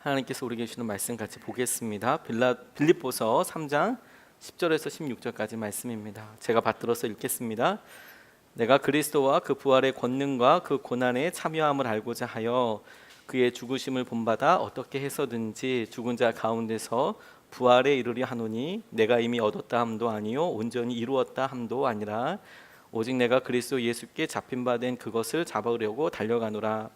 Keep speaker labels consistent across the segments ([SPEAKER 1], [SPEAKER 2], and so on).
[SPEAKER 1] 하나님께서 우리에게 주시는 말씀 같이 보겠습니다. 빌립보서 3장 10절에서 16절까지 말씀입니다. 제가 받들어서 읽겠습니다. 내가 그리스도와 그 부활의 권능과 그 고난에 참여함을 알고자 하여 그의 죽으심을 본받아 어떻게 해서든지 죽은 자 가운데서 부활에 이르려 하노니 내가 이미 얻었다 함도 아니요 온전히 이루었다 함도 아니라 오직 내가 그리스도 예수께 잡힌 바 된 그것을 잡으려고 달려가노라.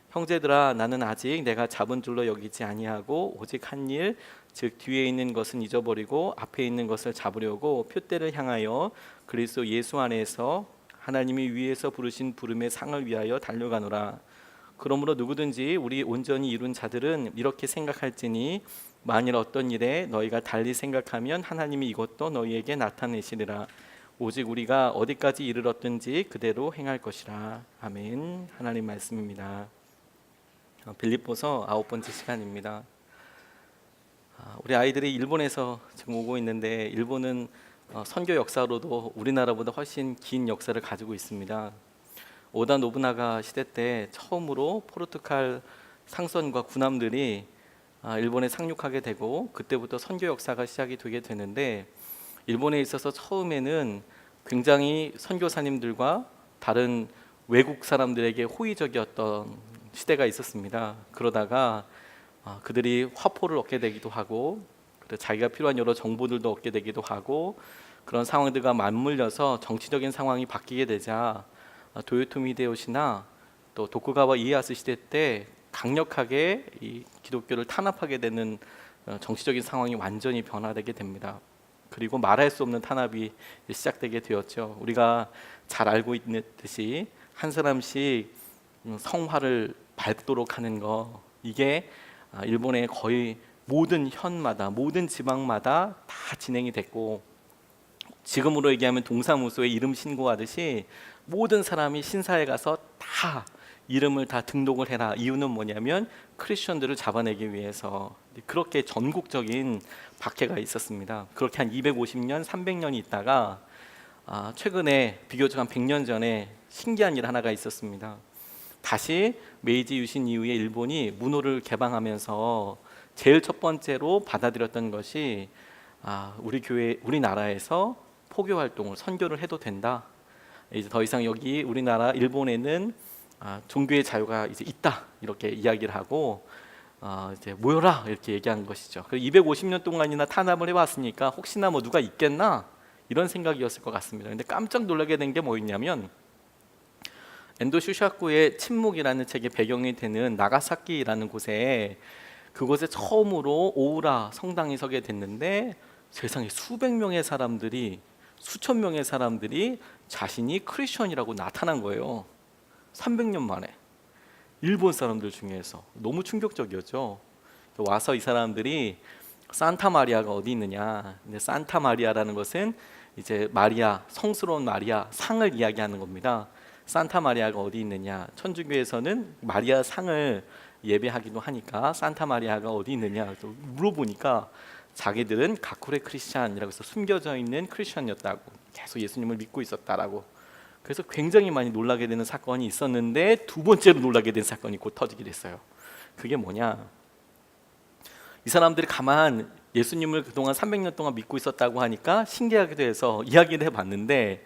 [SPEAKER 1] 형제들아, 나는 아직 내가 잡은 줄로 여기지 아니하고 오직 한 일, 즉 뒤에 있는 것은 잊어버리고 앞에 있는 것을 잡으려고 표대를 향하여 그리스도 예수 안에서 하나님이 위에서 부르신 부름의 상을 위하여 달려가노라. 그러므로 누구든지 우리 온전히 이룬 자들은 이렇게 생각할지니 만일 어떤 일에 너희가 달리 생각하면 하나님이 이것도 너희에게 나타내시리라. 오직 우리가 어디까지 이르렀든지 그대로 행할 것이라. 아멘. 하나님 말씀입니다. 빌립보서 9번째 시간입니다. 우리 아이들이 일본에서 지금 오고 있는데 일본은 선교 역사로도 우리나라보다 훨씬 긴 역사를 가지고 있습니다. 오다 노부나가 시대 때 처음으로 포르투갈 상선과 군함들이 일본에 상륙하게 되고 그때부터 선교 역사가 시작이 되게 되는데, 일본에 있어서 처음에는 굉장히 선교사님들과 다른 외국 사람들에게 호의적이었던 시대가 있었습니다. 그러다가 그들이 화포를 얻게 되기도 하고 자기가 필요한 여러 정보들도 얻게 되기도 하고 그런 상황들과 맞물려서 정치적인 상황이 바뀌게 되자 도요토미 히데요시나 또 도쿠가와 이에야스 시대 때 강력하게 이 기독교를 탄압하게 되는 정치적인 상황이 완전히 변화되게 됩니다. 그리고 말할 수 없는 탄압이 시작되게 되었죠. 우리가 잘 알고 있는 듯이 한 사람씩 성화를 밟도록 하는 거, 이게 일본의 거의 모든 현마다 모든 지방마다 다 진행이 됐고, 지금으로 얘기하면 동사무소에 이름 신고하듯이 모든 사람이 신사에 가서 다 이름을 다 등록을 해라. 이유는 뭐냐면 크리스천들을 잡아내기 위해서. 그렇게 전국적인 박해가 있었습니다. 그렇게 한 250년, 300년이 있다가 최근에 비교적 한 100년 전에 신기한 일 하나가 있었습니다. 다시 메이지 유신 이후에 일본이 문호를 개방하면서 제일 첫 번째로 받아들였던 것이 우리나라에서 포교 활동을, 선교를 해도 된다. 이제 더 이상 여기 우리나라 일본에는 종교의 자유가 이제 있다, 이렇게 이야기를 하고 이제 모여라, 이렇게 얘기한 것이죠. 250년 동안이나 탄압을 해왔으니까 혹시나 뭐 누가 있겠나 이런 생각이었을 것 같습니다. 근데 깜짝 놀라게 된 게 뭐였냐면, 엔도 슈샤쿠의 침묵이라는 책의 배경이 되는 나가사키라는 곳에, 그곳에 처음으로 오우라 성당이 서게 됐는데 세상에 수백 명의 사람들이, 수천 명의 사람들이 자신이 크리스천이라고 나타난 거예요. 300년 만에 일본 사람들 중에서. 너무 충격적이었죠. 와서 이 사람들이 산타 마리아가 어디 있느냐, 근데 산타 마리아라는 것은 이제 마리아, 성스러운 마리아 상을 이야기하는 겁니다. 산타 마리아가 어디 있느냐, 천주교에서는 마리아 상을 예배하기도 하니까 산타 마리아가 어디 있느냐 물어보니까 자기들은 가쿠레 크리스찬이라고 해서 숨겨져 있는 크리스찬이었다고, 계속 예수님을 믿고 있었다라고. 그래서 굉장히 많이 놀라게 되는 사건이 있었는데, 두 번째로 놀라게 된 사건이 곧 터지게 됐어요. 그게 뭐냐, 이 사람들이 가만 예수님을 그동안 300년 동안 믿고 있었다고 하니까 신기하기도 해서 이야기를 해봤는데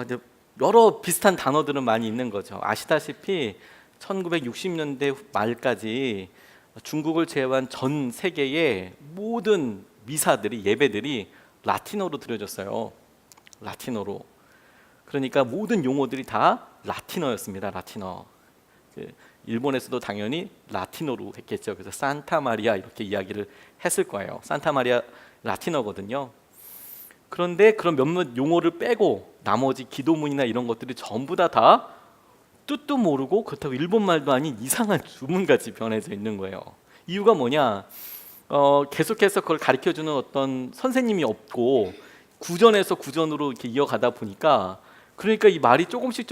[SPEAKER 1] 이제 여러 비슷한 단어들은 많이 있는 거죠. 아시다시피 1960년대 말까지 중국을 제외한 전 세계의 모든 미사들이, 예배들이 라틴어로 드려졌어요. 라틴어로. 그러니까 모든 용어들이 다 라틴어였습니다. 라틴어. 일본에서도 당연히 라틴어로 했겠죠. 그래서 산타 마리아 이렇게 이야기를 했을 거예요. 산타 마리아 라틴어거든요. 그런데 그런 몇몇 용어를 빼고 나머지 기도문이나 이런 것들이 전부 다 뜻도 모르고, 그렇다고 일본 말도 아닌 이상한 주문같이 변해져 있는 거예요. 이유가 뭐냐, 계속해서 그걸 가르쳐주는 어떤 선생님이 없고 구전에서 구전으로 이렇게 이어가다 보니까, 그러니까 이 말이 조금씩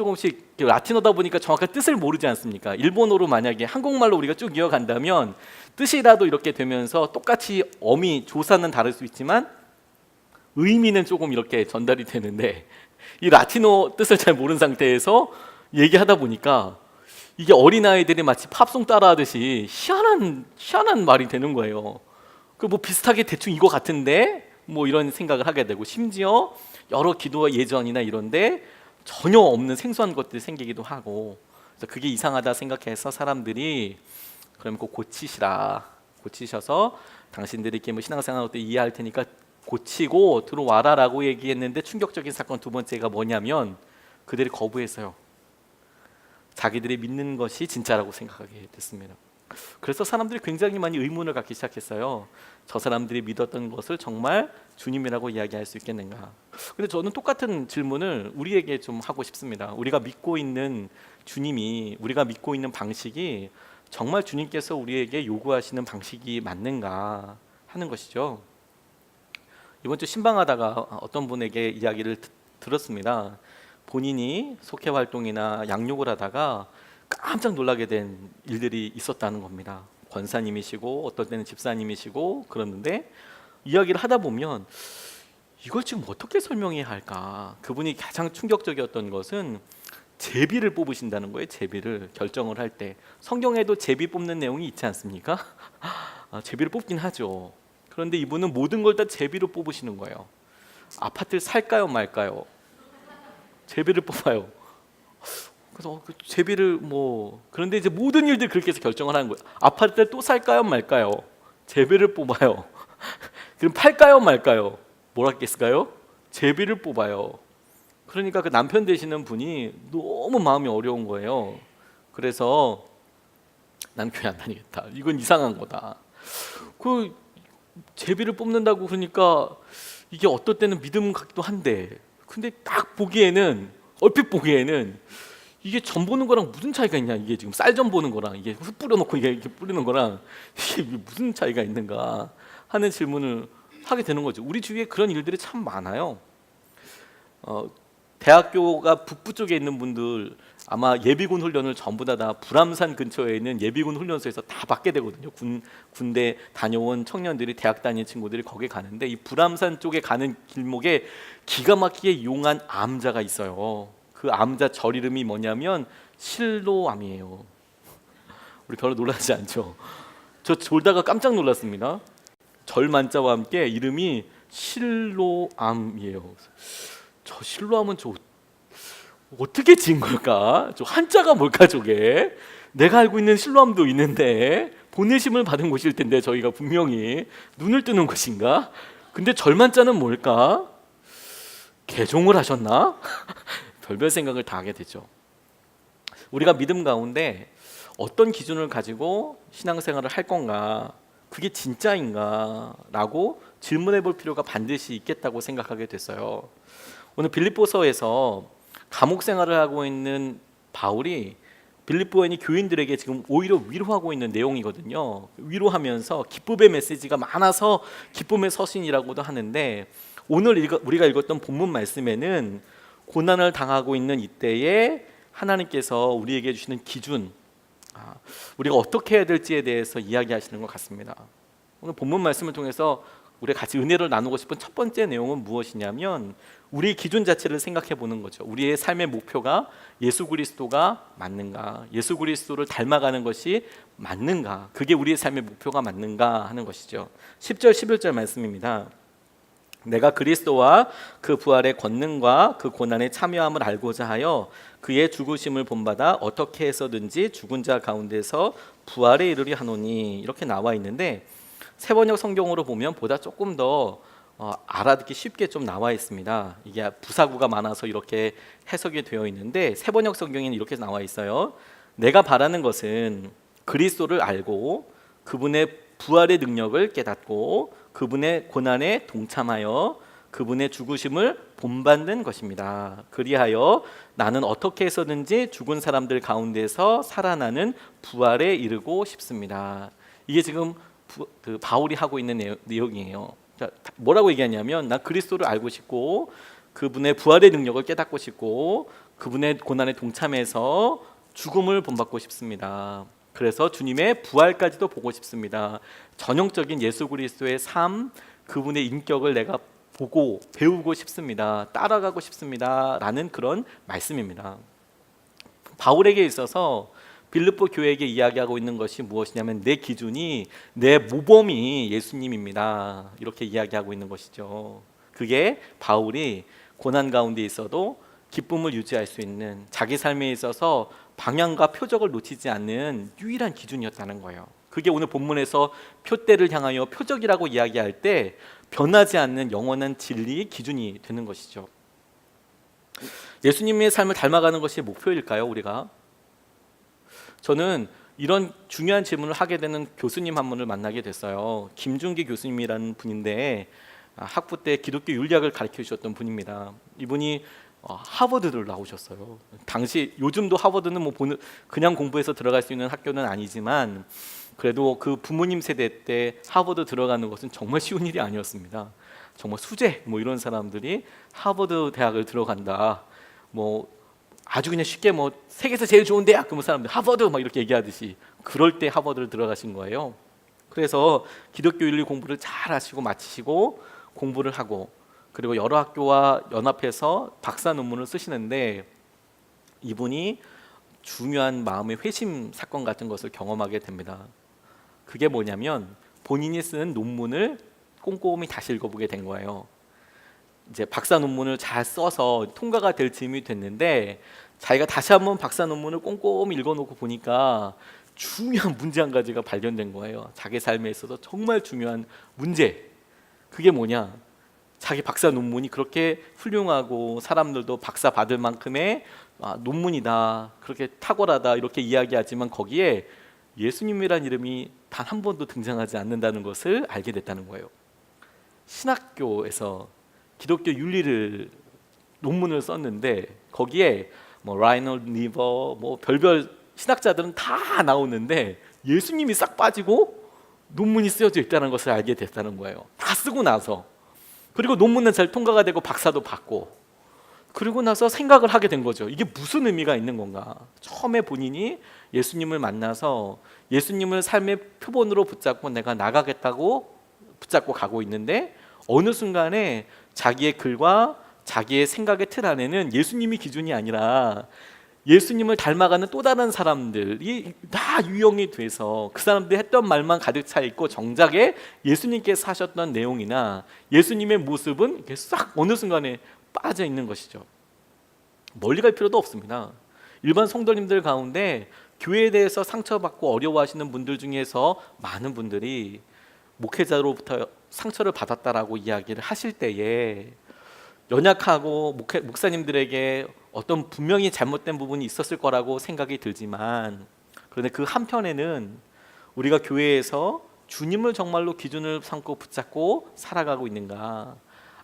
[SPEAKER 1] 라틴어다 보니까 정확한 뜻을 모르지 않습니까? 일본어로 만약에 한국말로 우리가 쭉 이어간다면 뜻이라도 이렇게 되면서 똑같이 어미, 조사는 다를 수 있지만 의미는 조금 이렇게 전달이 되는데, 이 라틴어 뜻을 잘 모르는 상태에서 얘기하다 보니까 이게 어린아이들이 마치 팝송 따라하듯이 희한한 말이 되는 거예요. 그 뭐 비슷하게 대충 이거 같은데 뭐 이런 생각을 하게 되고, 심지어 여러 기도 예전이나 이런데 전혀 없는 생소한 것들이 생기기도 하고, 그래서 그게 이상하다 생각해서 사람들이 그럼 꼭 고치셔서 당신들이 이렇게 뭐 신앙생활 때 이해할 테니까 고치고 들어와라라고 얘기했는데, 충격적인 사건 두 번째가 뭐냐면 그들이 거부했어요. 자기들이 믿는 것이 진짜라고 생각하게 됐습니다. 그래서 사람들이 굉장히 많이 의문을 갖기 시작했어요. 저 사람들이 믿었던 것을 정말 주님이라고 이야기할 수 있겠는가? 근데 저는 똑같은 질문을 우리에게 좀 하고 싶습니다. 우리가 믿고 있는 주님이, 우리가 믿고 있는 방식이 정말 주님께서 우리에게 요구하시는 방식이 맞는가 하는 것이죠. 이번 주 신방하다가 어떤 분에게 이야기를 들었습니다. 본인이 속회 활동이나 양육을 하다가 깜짝 놀라게 된 일들이 있었다는 겁니다. 권사님이시고 어떤 때는 집사님이시고 그러는데, 이야기를 하다 보면 이걸 지금 어떻게 설명해야 할까? 그분이 가장 충격적이었던 것은 제비를 뽑으신다는 거예요. 제비를 결정을 할 때 성경에도 제비 뽑는 내용이 있지 않습니까? 제비를 뽑긴 하죠. 그런데 이분은 모든 걸 다 제비로 뽑으시는 거예요. 아파트를 살까요 말까요? 제비를 뽑아요. 그래서 그 제비를 그런데 이제 모든 일들 그렇게 해서 결정을 하는 거예요. 아파트를 또 살까요 말까요? 제비를 뽑아요. 그럼 팔까요 말까요? 뭘 하겠을까요? 제비를 뽑아요. 그러니까 그 남편 되시는 분이 너무 마음이 어려운 거예요. 그래서 난 교회 안 다니겠다. 이건 이상한 거다. 그 제비를 뽑는다고 그러니까 이게 어떨 때는 믿음 같기도 한데, 근데 딱 보기에는, 얼핏 보기에는 이게 전 보는 거랑 무슨 차이가 있냐, 이게 지금 쌀전 보는 거랑 이게 흙 뿌려놓고 이게 이렇게 뿌리는 거랑 이게 무슨 차이가 있는가 하는 질문을 하게 되는 거죠. 우리 주위에 그런 일들이 참 많아요. 대학교가 북부 쪽에 있는 분들 아마 예비군 훈련을 전부 다 불암산 근처에 있는 예비군 훈련소에서 다 받게 되거든요. 군대 다녀온 청년들이, 대학 다니는 친구들이 거기 가는데, 이 불암산 쪽에 가는 길목에 기가 막히게 이용한 암자가 있어요. 그 암자 절 이름이 뭐냐면 실로암이에요. 우리 별로 놀라지 않죠? 저 졸다가 깜짝 놀랐습니다. 절 만자와 함께 이름이 실로암이에요. 저 실로암은 저 어떻게 지은 걸까? 저 한자가 뭘까 저게? 내가 알고 있는 실로암도 있는데 보내심을 받은 곳일 텐데 저희가 분명히 눈을 뜨는 곳인가? 근데 절만자는 뭘까? 개종을 하셨나? 별별 생각을 다 하게 되죠. 우리가 믿음 가운데 어떤 기준을 가지고 신앙생활을 할 건가, 그게 진짜인가 라고 질문해 볼 필요가 반드시 있겠다고 생각하게 됐어요. 오늘 빌립보서에서 감옥 생활을 하고 있는 바울이 빌립보인이 교인들에게 지금 오히려 위로하고 있는 내용이거든요. 위로하면서 기쁨의 메시지가 많아서 기쁨의 서신이라고도 하는데, 오늘 우리가 읽었던 본문 말씀에는 고난을 당하고 있는 이때에 하나님께서 우리에게 주시는 기준, 우리가 어떻게 해야 될지에 대해서 이야기하시는 것 같습니다. 오늘 본문 말씀을 통해서 우리가 같이 은혜를 나누고 싶은 첫 번째 내용은 무엇이냐면, 우리 기준 자체를 생각해 보는 거죠. 우리의 삶의 목표가 예수 그리스도가 맞는가, 예수 그리스도를 닮아가는 것이 맞는가, 그게 우리의 삶의 목표가 맞는가 하는 것이죠. 10절 11절 말씀입니다. 내가 그리스도와 그 부활의 권능과 그 고난의 참여함을 알고자 하여 그의 죽으심을 본받아 어떻게 해서든지 죽은 자 가운데서 부활에 이르리 하노니, 이렇게 나와 있는데, 새번역 성경으로 보면 보다 조금 더 알아듣기 쉽게 좀 나와 있습니다. 이게 부사구가 많아서 이렇게 해석이 되어 있는데, 새번역 성경에는 이렇게 나와 있어요. 내가 바라는 것은 그리스도를 알고 그분의 부활의 능력을 깨닫고 그분의 고난에 동참하여 그분의 죽으심을 본받는 것입니다. 그리하여 나는 어떻게 해서든지 죽은 사람들 가운데서 살아나는 부활에 이르고 싶습니다. 이게 지금 바울이 하고 있는 내용이에요. 뭐라고 얘기하냐면, 나 그리스도를 알고 싶고 그분의 부활의 능력을 깨닫고 싶고 그분의 고난에 동참해서 죽음을 본받고 싶습니다. 그래서 주님의 부활까지도 보고 싶습니다. 전형적인 예수 그리스도의 삶, 그분의 인격을 내가 보고 배우고 싶습니다. 따라가고 싶습니다 라는 그런 말씀입니다. 바울에게 있어서 빌립보 교회에게 이야기하고 있는 것이 무엇이냐면 내 기준이, 내 모범이 예수님입니다. 이렇게 이야기하고 있는 것이죠. 그게 바울이 고난 가운데 있어도 기쁨을 유지할 수 있는, 자기 삶에 있어서 방향과 표적을 놓치지 않는 유일한 기준이었다는 거예요. 그게 오늘 본문에서 표대를 향하여 표적이라고 이야기할 때 변하지 않는 영원한 진리의 기준이 되는 것이죠. 예수님의 삶을 닮아가는 것이 목표일까요, 우리가? 저는 이런 중요한 질문을 하게 되는 교수님 한 분을 만나게 됐어요. 김준기 교수님이라는 분인데 학부 때 기독교 윤리학을 가르쳐 주셨던 분입니다. 이분이 하버드를 나오셨어요. 당시, 요즘도 하버드는 뭐 그냥 공부해서 들어갈 수 있는 학교는 아니지만 그래도 그 부모님 세대 때 하버드 들어가는 것은 정말 쉬운 일이 아니었습니다. 정말 수재 뭐 이런 사람들이 하버드 대학을 들어간다, 뭐 아주 그냥 쉽게 뭐 세계에서 제일 좋은 대학, 그러면 사람들 하버드 막 이렇게 얘기하듯이 그럴 때 하버드를 들어가신 거예요. 그래서 기독교 윤리 공부를 잘 하시고 마치시고 공부를 하고, 그리고 여러 학교와 연합해서 박사 논문을 쓰시는데 이분이 중요한 마음의 회심 사건 같은 것을 경험하게 됩니다. 그게 뭐냐면 본인이 쓴 논문을 꼼꼼히 다시 읽어보게 된 거예요. 이제 박사 논문을 잘 써서 통과가 될 즈음이 됐는데 자기가 다시 한번 박사 논문을 꼼꼼히 읽어놓고 보니까 중요한 문제 한 가지가 발견된 거예요. 자기 삶에 있어서 정말 중요한 문제. 그게 뭐냐? 자기 박사 논문이 그렇게 훌륭하고 사람들도 박사 받을 만큼의 논문이다, 그렇게 탁월하다 이렇게 이야기하지만 거기에 예수님이란 이름이 단 한 번도 등장하지 않는다는 것을 알게 됐다는 거예요. 신학교에서 기독교 윤리를 논문을 썼는데 거기에 뭐 라이널드 니버 뭐 별별 신학자들은 다 나오는데 예수님이 싹 빠지고 논문이 쓰여져 있다는 것을 알게 됐다는 거예요. 다 쓰고 나서. 그리고 논문은 잘 통과가 되고 박사도 받고, 그리고 나서 생각을 하게 된 거죠. 이게 무슨 의미가 있는 건가? 처음에 본인이 예수님을 만나서 예수님을 삶의 표본으로 붙잡고 내가 나가겠다고 붙잡고 가고 있는데 어느 순간에 자기의 글과 자기의 생각의 틀 안에는 예수님이 기준이 아니라 예수님을 닮아가는 또 다른 사람들이 다 유형이 돼서 그 사람들이 했던 말만 가득 차 있고 정작에 예수님께서 하셨던 내용이나 예수님의 모습은 이렇게 싹 어느 순간에 빠져 있는 것이죠. 멀리 갈 필요도 없습니다. 일반 성도님들 가운데 교회에 대해서 상처받고 어려워하시는 분들 중에서 많은 분들이 목회자로부터 상처를 받았다라고 이야기를 하실 때에 연약하고 목사님들에게 어떤 분명히 잘못된 부분이 있었을 거라고 생각이 들지만, 그런데 그 한편에는 우리가 교회에서 주님을 정말로 기준을 삼고 붙잡고 살아가고 있는가,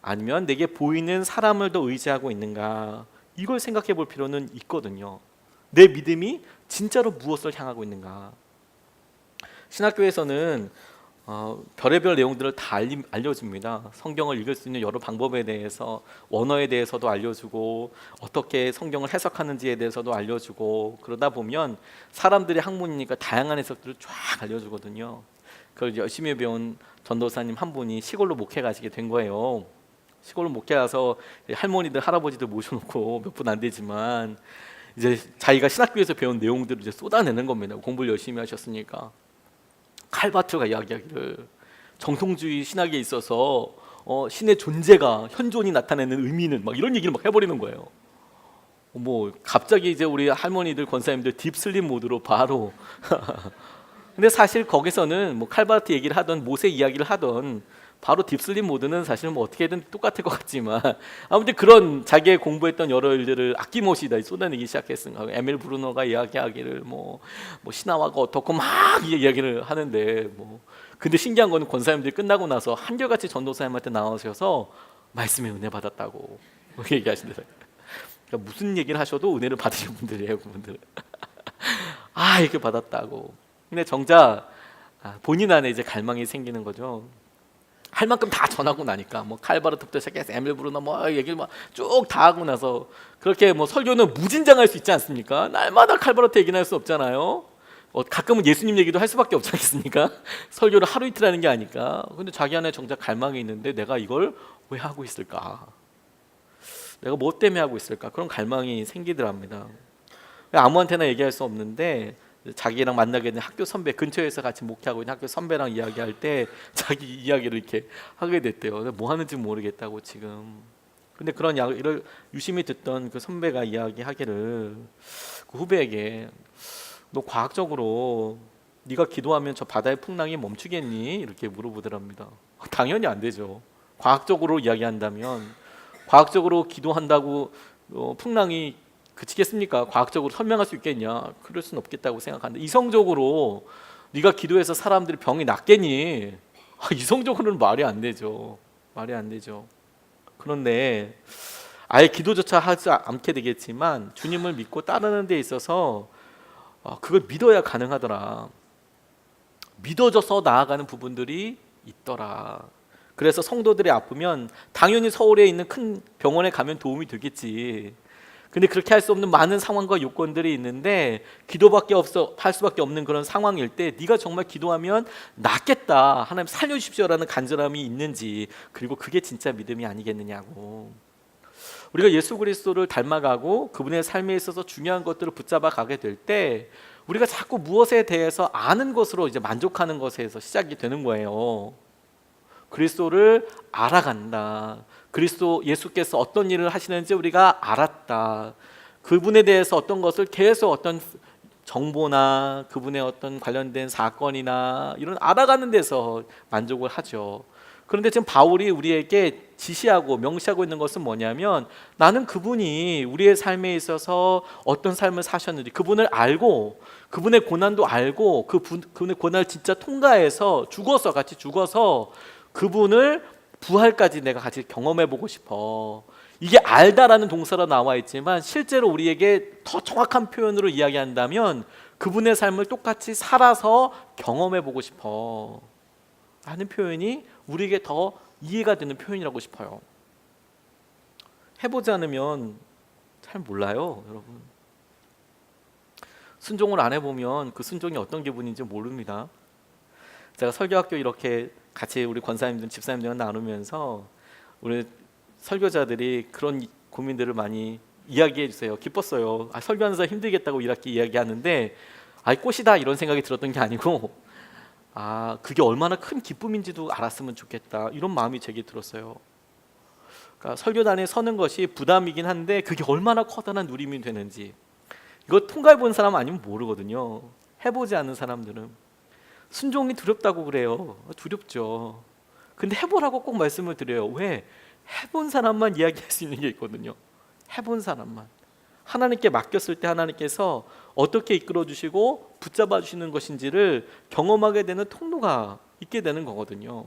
[SPEAKER 1] 아니면 내게 보이는 사람을 더 의지하고 있는가, 이걸 생각해 볼 필요는 있거든요. 내 믿음이 진짜로 무엇을 향하고 있는가. 신학교에서는 별의별 내용들을 다 알려줍니다. 성경을 읽을 수 있는 여러 방법에 대해서, 원어에 대해서도 알려주고 어떻게 성경을 해석하는지에 대해서도 알려주고, 그러다 보면 사람들의 학문이니까 다양한 해석들을 쫙 알려주거든요. 그걸 열심히 배운 전도사님 한 분이 시골로 목회 가시게 된 거예요. 시골로 목회 가서 할머니들 할아버지들 모셔놓고 몇 분 안 되지만 이제 자기가 신학교에서 배운 내용들을 이제 쏟아내는 겁니다. 공부를 열심히 하셨으니까. 칼바트가 이야기하기를 정통주의 신학에 있어서 신의 존재가, 현존이 나타내는 의미는 막 이런 얘기를 막 해버리는 거예요. 뭐 갑자기 이제 우리 할머니들 권사님들 딥슬립 모드로 바로 근데 사실 거기서는 뭐 칼바트 얘기를 하던 모세 이야기를 하던 바로 딥슬립 모드는 사실 뭐 어떻게든 똑같을 것 같지만 아무튼 그런 자기의 공부했던 여러 일들을 아낌없이 다 쏟아내기 시작했습니다. 에밀 브루너가 이야기하기를 뭐 신화화가 어떻고 막 이야기를 하는데 근데 신기한 거는 권사님들이 끝나고 나서 한결같이 전도사님한테 나오셔서 말씀에 은혜 받았다고 얘기하신대요. 그러니까 무슨 얘기를 하셔도 은혜를 받으신 분들이에요, 그분들. 이렇게 받았다고. 근데 정작 본인 안에 이제 갈망이 생기는 거죠. 할 만큼 다 전하고 나니까 칼바르트부터 시작해서 에밀 브루너 얘기를 쭉 다 하고 나서 그렇게 설교는 무진장할 수 있지 않습니까? 날마다 칼바르트 얘기는 할 수 없잖아요. 가끔은 예수님 얘기도 할 수밖에 없지 않겠습니까? 설교를 하루 이틀 하는 게 아니까. 근데 자기 안에 정작 갈망이 있는데 내가 이걸 왜 하고 있을까? 내가 뭐 때문에 하고 있을까? 그런 갈망이 생기더랍니다. 아무한테나 얘기할 수 없는데 자기랑 만나게 된 학교 선배, 근처에서 같이 목회하고 있는 학교 선배랑 이야기할 때 자기 이야기를 이렇게 하게 됐대요. 뭐 하는지 모르겠다고 지금. 근데 그런 이야기를 유심히 듣던 그 선배가 이야기하기를 그 후배에게, 너 과학적으로 네가 기도하면 저 바다의 풍랑이 멈추겠니? 이렇게 물어보더랍니다. 당연히 안 되죠. 과학적으로 이야기한다면, 과학적으로 기도한다고 풍랑이 그치겠습니까? 과학적으로 설명할 수 있겠냐? 그럴 수는 없겠다고 생각하는데, 이성적으로 네가 기도해서 사람들이 병이 낫겠니? 이성적으로는 말이 안 되죠. 말이 안 되죠. 그런데 아예 기도조차 하지 않게 되겠지만 주님을 믿고 따르는 데 있어서 그걸 믿어야 가능하더라. 믿어져서 나아가는 부분들이 있더라. 그래서 성도들이 아프면 당연히 서울에 있는 큰 병원에 가면 도움이 되겠지. 근데 그렇게 할 수 없는 많은 상황과 요건들이 있는데 기도밖에 할 수밖에 없는 그런 상황일 때 네가 정말 기도하면 낫겠다, 하나님 살려주십시오라는 간절함이 있는지, 그리고 그게 진짜 믿음이 아니겠느냐고. 우리가 예수 그리스도를 닮아가고 그분의 삶에 있어서 중요한 것들을 붙잡아 가게 될 때 우리가 자꾸 무엇에 대해서 아는 것으로 이제 만족하는 것에서 시작이 되는 거예요. 그리스도를 알아간다. 그리스도 예수께서 어떤 일을 하시는지 우리가 알았다. 그분에 대해서 어떤 것을 계속 어떤 정보나 그분의 어떤 관련된 사건이나 이런 알아가는 데서 만족을 하죠. 그런데 지금 바울이 우리에게 지시하고 명시하고 있는 것은 뭐냐면, 나는 그분이 우리의 삶에 있어서 어떤 삶을 사셨는지 그분을 알고, 그분의 고난도 알고, 그분의 고난을 진짜 통과해서 같이 죽어서 그분을 부활까지 내가 같이 경험해 보고 싶어. 이게 알다라는 동사로 나와 있지만 실제로 우리에게 더 정확한 표현으로 이야기한다면 그분의 삶을 똑같이 살아서 경험해 보고 싶어 라는 표현이 우리에게 더 이해가 되는 표현이라고 싶어요. 해보지 않으면 잘 몰라요, 여러분. 순종을 안 해보면 그 순종이 어떤 기분인지 모릅니다. 제가 설교학교 이렇게 같이 우리 권사님들, 집사님들과 나누면서 우리 설교자들이 그런 고민들을 많이 이야기해 주세요. 기뻤어요. 설교하는 사람 힘들겠다고 이렇게 이야기하는데 꽃이다 이런 생각이 들었던 게 아니고 그게 얼마나 큰 기쁨인지도 알았으면 좋겠다, 이런 마음이 제게 들었어요. 그러니까 설교단에 서는 것이 부담이긴 한데 그게 얼마나 커다란 누림이 되는지 이거 통과해 본 사람 아니면 모르거든요. 해보지 않은 사람들은. 순종이 두렵다고 그래요. 두렵죠. 근데 해보라고 꼭 말씀을 드려요. 왜? 해본 사람만 이야기할 수 있는 게 있거든요. 해본 사람만. 하나님께 맡겼을 때 하나님께서 어떻게 이끌어 주시고 붙잡아 주시는 것인지를 경험하게 되는 통로가 있게 되는 거거든요.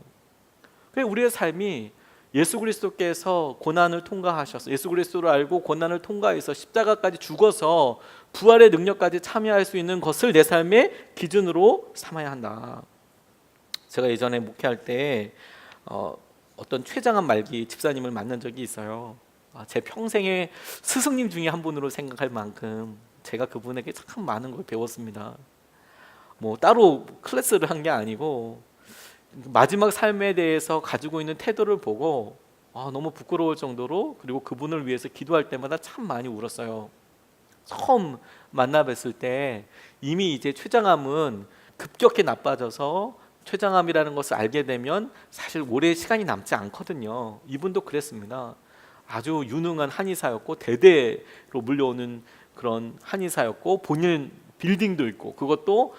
[SPEAKER 1] 우리의 삶이 예수 그리스도께서 고난을 통과하셔서, 예수 그리스도를 알고 고난을 통과해서 십자가까지 죽어서 부활의 능력까지 참여할 수 있는 것을 내 삶의 기준으로 삼아야 한다. 제가 예전에 목회할 때 어떤 최장한 말기 집사님을 만난 적이 있어요. 제 평생의 스승님 중에 한 분으로 생각할 만큼 제가 그분에게 참 많은 걸 배웠습니다. 뭐 따로 클래스를 한 게 아니고 마지막 삶에 대해서 가지고 있는 태도를 보고 너무 부끄러울 정도로, 그리고 그분을 위해서 기도할 때마다 참 많이 울었어요. 처음 만나 뵀을 때 이미 이제 췌장암은 급격히 나빠져서, 췌장암이라는 것을 알게 되면 사실 오래 시간이 남지 않거든요. 이분도 그랬습니다. 아주 유능한 한의사였고 대대로 물려오는 그런 한의사였고 본인 빌딩도 있고, 그것도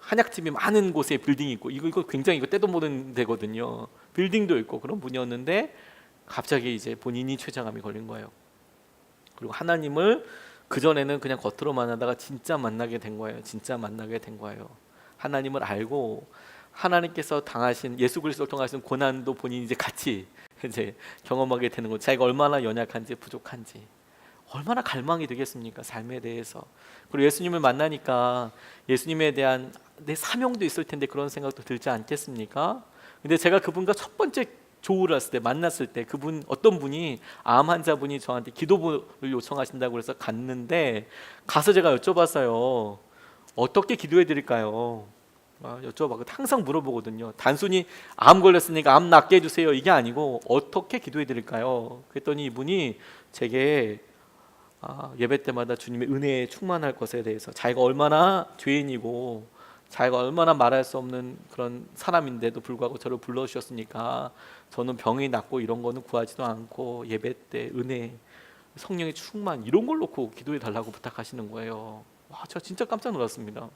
[SPEAKER 1] 한약집이 많은 곳에 빌딩이 있고, 이거 굉장히 이거 떼도 모는 데거든요. 빌딩도 있고 그런 분이었는데 갑자기 이제 본인이 췌장암이 걸린 거예요. 그리고 하나님을 그전에는 그냥 겉으로만 하다가 진짜 만나게 된 거예요. 진짜 만나게 된 거예요. 하나님을 알고 하나님께서 당하신, 예수 그리스도를 통하신 고난도 본인이 이제 같이 이제 경험하게 되는 거죠. 자기가 얼마나 연약한지 부족한지, 얼마나 갈망이 되겠습니까, 삶에 대해서. 그리고 예수님을 만나니까 예수님에 대한 내 사명도 있을 텐데 그런 생각도 들지 않겠습니까? 근데 제가 그분과 첫 번째 조우를 했을 때, 만났을 때 그분, 어떤 분이 암 환자분이 저한테 기도를 요청하신다고 그래서 갔는데, 가서 제가 여쭤봤어요. 어떻게 기도해 드릴까요? 여쭤봐도 항상 물어보거든요. 단순히 암 걸렸으니까 암 낫게 해주세요 이게 아니고 어떻게 기도해 드릴까요? 그랬더니 이분이 제게 예배 때마다 주님의 은혜에 충만할 것에 대해서 자기가 얼마나 죄인이고 자기가 얼마나 말할 수 없는 그런 사람인데도 불구하고 저를 불러주셨으니까 저는 병이 낫고 이런 거는 구하지도 않고 예배 때 은혜, 성령의 충만 이런 걸 놓고 기도해 달라고 부탁하시는 거예요. 와, 제가 진짜 깜짝 놀랐습니다.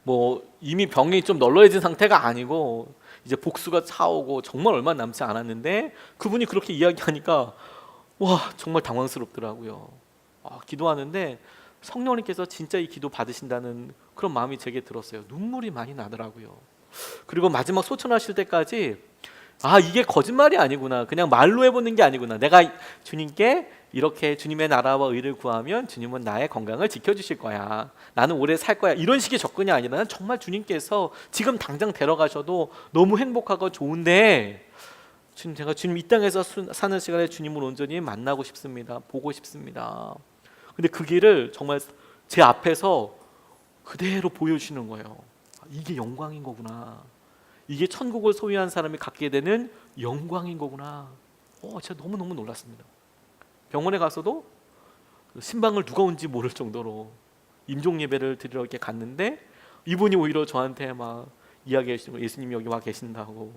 [SPEAKER 1] 뭐 이미 병이 좀 널널해진 상태가 아니고 이제 복수가 차오고 정말 얼마 남지 않았는데 그분이 그렇게 이야기하니까 와, 정말 당황스럽더라고요. 기도하는데 성령님께서 진짜 이 기도 받으신다는 그런 마음이 제게 들었어요. 눈물이 많이 나더라고요. 그리고 마지막 소천하실 때까지 이게 거짓말이 아니구나, 그냥 말로 해보는 게 아니구나, 내가 주님께 이렇게 주님의 나라와 의를 구하면 주님은 나의 건강을 지켜주실 거야, 나는 오래 살 거야, 이런 식의 접근이 아니라 난 정말 주님께서 지금 당장 데려가셔도 너무 행복하고 좋은데 제가 주님 이 땅에서 사는 시간에 주님을 온전히 만나고 싶습니다, 보고 싶습니다. 근데 그 길을 정말 제 앞에서 그대로 보여주시는 거예요. 이게 영광인 거구나, 이게 천국을 소유한 사람이 갖게 되는 영광인 거구나. 제가 너무너무 놀랐습니다. 병원에 가서도 신방을 누가 온지 모를 정도로 임종 예배를 드리러 이렇게 갔는데 이분이 오히려 저한테 막 이야기해 주시는 거예요. 예수님이 여기 와 계신다고.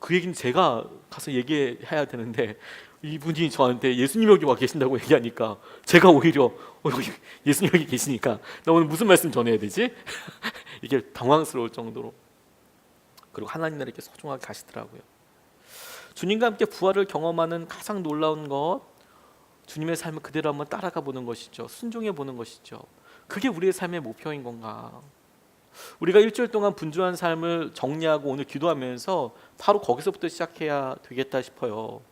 [SPEAKER 1] 그 얘기는 제가 가서 얘기해야 되는데 이분이 저한테 예수님 여기 와 계신다고 얘기하니까 제가 오히려 예수님 여기 계시니까 나 오늘 무슨 말씀 전해야 되지? 이게 당황스러울 정도로. 그리고 하나님 나라에 이렇게 소중하게 가시더라고요. 주님과 함께 부활을 경험하는 가장 놀라운 것, 주님의 삶을 그대로 한번 따라가 보는 것이죠. 순종해 보는 것이죠. 그게 우리의 삶의 목표인 건가? 우리가 일주일 동안 분주한 삶을 정리하고 오늘 기도하면서 바로 거기서부터 시작해야 되겠다 싶어요.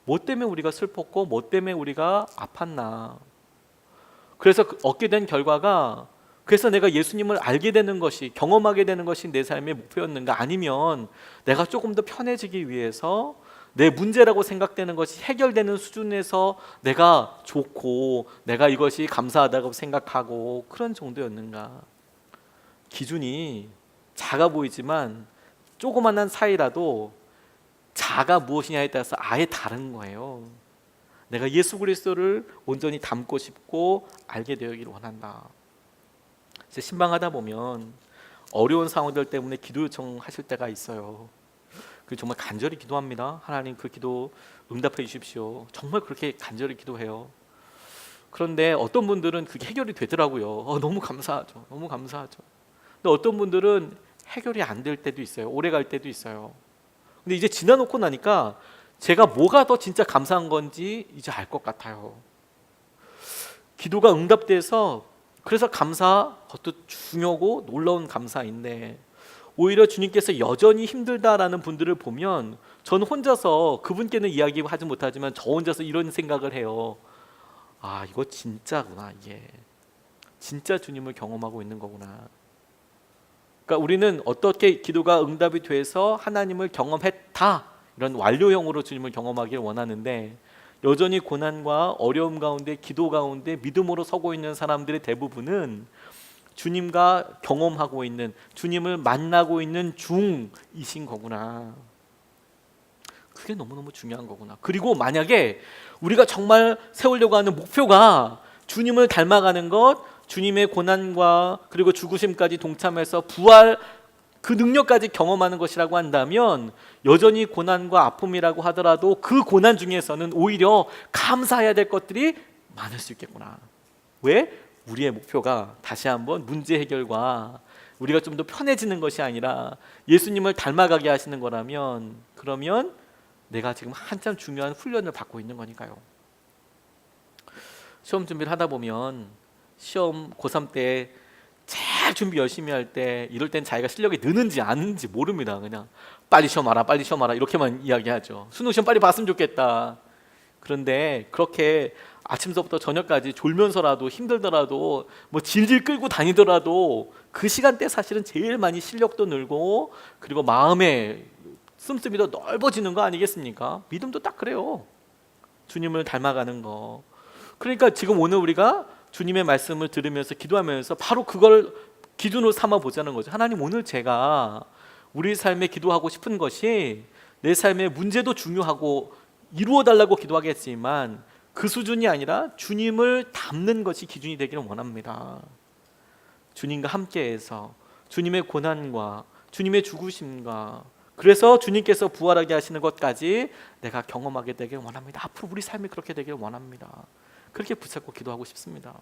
[SPEAKER 1] 뭐 때문에 우리가 슬펐고 뭐 때문에 우리가 아팠나? 그래서 얻게 된 결과가, 그래서 내가 예수님을 알게 되는 것이, 경험하게 되는 것이 내 삶의 목표였는가? 아니면 내가 조금 더 편해지기 위해서 내 문제라고 생각되는 것이 해결되는 수준에서 내가 좋고 내가 이것이 감사하다고 생각하고 그런 정도였는가? 기준이 작아 보이지만 조그만한 사이라도 자가 무엇이냐에 따라서 아예 다른 거예요. 내가 예수 그리스도를 온전히 닮고 싶고 알게 되기를 원한다. 이제 신방하다 보면 어려운 상황들 때문에 기도 요청하실 때가 있어요. 그 정말 간절히 기도합니다. 하나님 그 기도 응답해 주십시오. 정말 그렇게 간절히 기도해요. 그런데 어떤 분들은 그게 해결이 되더라고요. 너무 감사하죠. 너무 감사하죠. 근데 어떤 분들은 해결이 안 될 때도 있어요. 오래 갈 때도 있어요. 근데 이제 지나놓고 나니까 제가 뭐가 더 진짜 감사한 건지 이제 알 것 같아요. 기도가 응답돼서 그래서 감사, 그것도 중요하고 놀라운 감사인데 오히려 주님께서 여전히 힘들다라는 분들을 보면 저는 혼자서 그분께는 이야기하지 못하지만 저 혼자서 이런 생각을 해요. 이거 진짜구나, 이게 진짜 주님을 경험하고 있는 거구나. 그러니까 우리는 어떻게 기도가 응답이 돼서 하나님을 경험했다, 이런 완료형으로 주님을 경험하길 원하는데 여전히 고난과 어려움 가운데, 기도 가운데 믿음으로 서고 있는 사람들의 대부분은 주님과 경험하고 있는, 주님을 만나고 있는 중이신 거구나. 그게 너무너무 중요한 거구나. 그리고 만약에 우리가 정말 세우려고 하는 목표가 주님을 닮아가는 것, 주님의 고난과 그리고 죽으심까지 동참해서 부활 그 능력까지 경험하는 것이라고 한다면 여전히 고난과 아픔이라고 하더라도 그 고난 중에서는 오히려 감사해야 될 것들이 많을 수 있겠구나. 왜? 우리의 목표가 다시 한번 문제 해결과 우리가 좀 더 편해지는 것이 아니라 예수님을 닮아가게 하시는 거라면, 그러면 내가 지금 한참 중요한 훈련을 받고 있는 거니까요. 시험 준비를 하다 보면 시험 고3 때 제일 준비 열심히 할 때 이럴 땐 자기가 실력이 느는지 안 느는지 모릅니다. 그냥 빨리 시험 와라, 빨리 시험 와라 이렇게만 이야기하죠. 수능 시험 빨리 봤으면 좋겠다. 그런데 그렇게 아침서부터 저녁까지 졸면서라도 힘들더라도 뭐 질질 끌고 다니더라도 그 시간대 사실은 제일 많이 실력도 늘고 그리고 마음의 씀씀이 더 넓어지는 거 아니겠습니까? 믿음도 딱 그래요. 주님을 닮아가는 거. 그러니까 지금 오늘 우리가 주님의 말씀을 들으면서 기도하면서 바로 그걸 기준으로 삼아 보자는 거죠. 하나님, 오늘 제가 우리 삶에 기도하고 싶은 것이 내 삶의 문제도 중요하고 이루어 달라고 기도하겠지만 그 수준이 아니라 주님을 닮는 것이 기준이 되기를 원합니다. 주님과 함께해서 주님의 고난과 주님의 죽으심과 그래서 주님께서 부활하게 하시는 것까지 내가 경험하게 되길 원합니다. 앞으로 우리 삶이 그렇게 되길 원합니다. 그렇게 붙잡고 기도하고 싶습니다.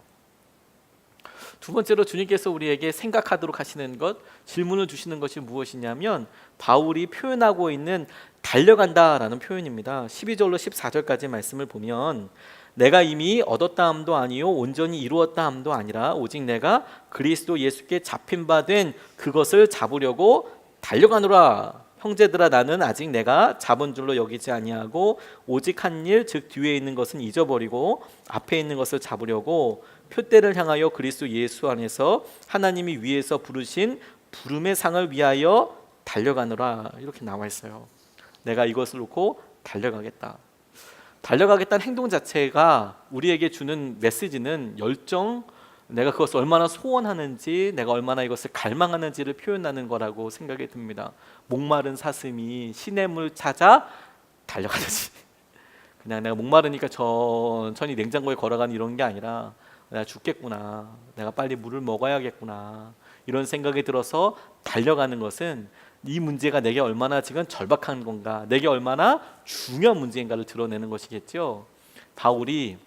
[SPEAKER 1] 두 번째로 주님께서 우리에게 생각하도록 하시는 것, 질문을 주시는 것이 무엇이냐면 바울이 표현하고 있는 달려간다라는 표현입니다. 12절로 14절까지 말씀을 보면 내가 이미 얻었다 함도 아니요 온전히 이루었다 함도 아니라 오직 내가 그리스도 예수께 잡힌 바 된 그것을 잡으려고 달려가노라. 형제들아 나는 아직 내가 잡은 줄로 여기지 아니하고 오직 한 일 즉 뒤에 있는 것은 잊어버리고 앞에 있는 것을 잡으려고 표대를 향하여 그리스도 예수 안에서 하나님이 위에서 부르신 부름의 상을 위하여 달려가노라. 이렇게 나와 있어요. 내가 이것을 놓고 달려가겠다. 달려가겠다는 행동 자체가 우리에게 주는 메시지는 열정, 내가 그것을 얼마나 소원하는지, 내가 얼마나 이것을 갈망하는지를 표현하는 거라고 생각이 듭니다. 목마른 사슴이 시냇물 찾아 달려가듯이 그냥 내가 목마르니까 천천히 냉장고에 걸어가는 이런 게 아니라 내가 죽겠구나, 내가 빨리 물을 먹어야겠구나 이런 생각이 들어서 달려가는 것은 이 문제가 내게 얼마나 지금 절박한 건가, 내게 얼마나 중요한 문제인가를 드러내는 것이겠죠. 바울이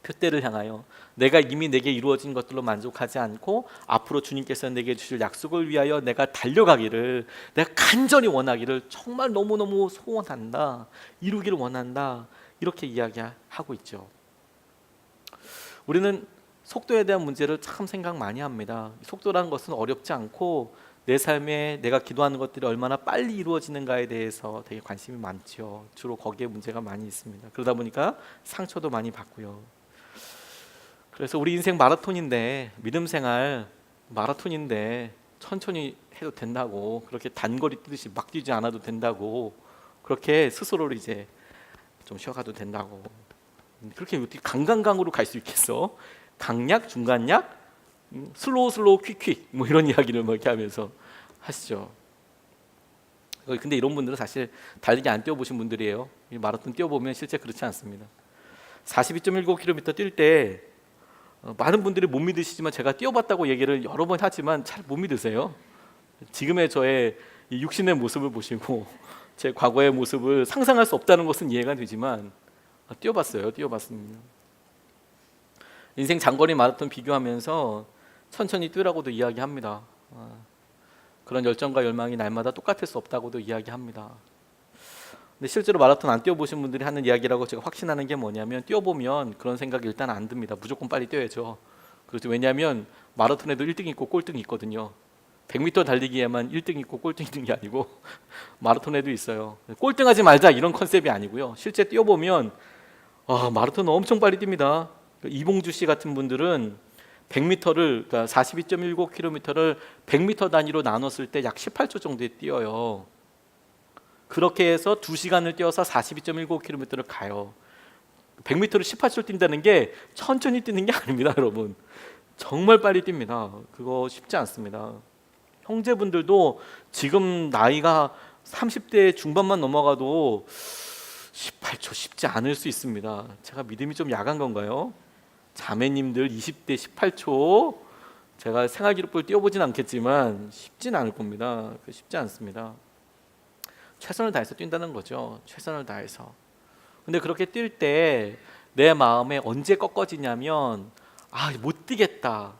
[SPEAKER 1] 표대를 향하여 내가 이미 내게 이루어진 것들로 만족하지 않고 앞으로 주님께서 내게 주실 약속을 위하여 내가 달려가기를, 내가 간절히 원하기를 정말 너무너무 소원한다, 이루기를 원한다, 이렇게 이야기하고 있죠. 우리는 속도에 대한 문제를 참 생각 많이 합니다. 속도라는 것은 어렵지 않고 내 삶에 내가 기도하는 것들이 얼마나 빨리 이루어지는가에 대해서 되게 관심이 많죠. 주로 거기에 문제가 많이 있습니다. 그러다 보니까 상처도 많이 받고요. 그래서 우리 인생 마라톤인데, 믿음 생활 마라톤인데 천천히 해도 된다고, 그렇게 단거리 뛰듯이 막 뛰지 않아도 된다고, 그렇게 스스로를 이제 좀 쉬어가도 된다고, 그렇게 어떻게 강강강으로 갈 수 있겠어? 강약, 중간약, 슬로우 퀵 뭐 이런 이야기를 뭐 이렇게 하면서 하시죠. 근데 이런 분들은 사실 달리기 안 뛰어보신 분들이에요. 마라톤 뛰어보면 실제 그렇지 않습니다. 42.19km 뛸 때 많은 분들이 못 믿으시지만 제가 뛰어봤다고 얘기를 여러 번 하지만 잘 못 믿으세요. 지금의 저의 이 육신의 모습을 보시고 제 과거의 모습을 상상할 수 없다는 것은 이해가 되지만 뛰어봤습니다. 인생 장거리 마라톤 비교하면서 천천히 뛰라고도 이야기합니다. 그런 열정과 열망이 날마다 똑같을 수 없다고도 이야기합니다. 근데 실제로 마라톤 안 뛰어보신 분들이 하는 이야기라고 제가 확신하는 게 뭐냐면, 뛰어보면 그런 생각이 일단 안 듭니다. 무조건 빨리 뛰어야죠. 그렇죠. 왜냐하면 마라톤에도 1등이 있고 꼴등이 있거든요. 100m 달리기에만 1등 있고 꼴등 있는 게 아니고 마라톤에도 있어요. 꼴등하지 말자 이런 컨셉이 아니고요. 실제 뛰어보면 마라톤 엄청 빨리 뜁니다. 이봉주 씨 같은 분들은 100m를, 그러니까 42.19km를 100m 단위로 나눴을 때 약 18초 정도에 뛰어요. 그렇게 해서 2시간을 뛰어서 42.19km를 가요. 100m를 18초를 뛴다는 게 천천히 뛰는 게 아닙니다, 여러분. 정말 빨리 뜁니다. 그거 쉽지 않습니다. 형제분들도 지금 나이가 30대 중반만 넘어가도 18초 쉽지 않을 수 있습니다. 제가 믿음이 좀 약한 건가요? 자매님들 20대 18초, 제가 생활기록부를 띄워보진 않겠지만 쉽진 않을 겁니다. 쉽지 않습니다. 최선을 다해서 뛴다는 거죠. 최선을 다해서. 근데 그렇게 뛸 때 내 마음에 언제 꺾어지냐면, 못 뛰겠다,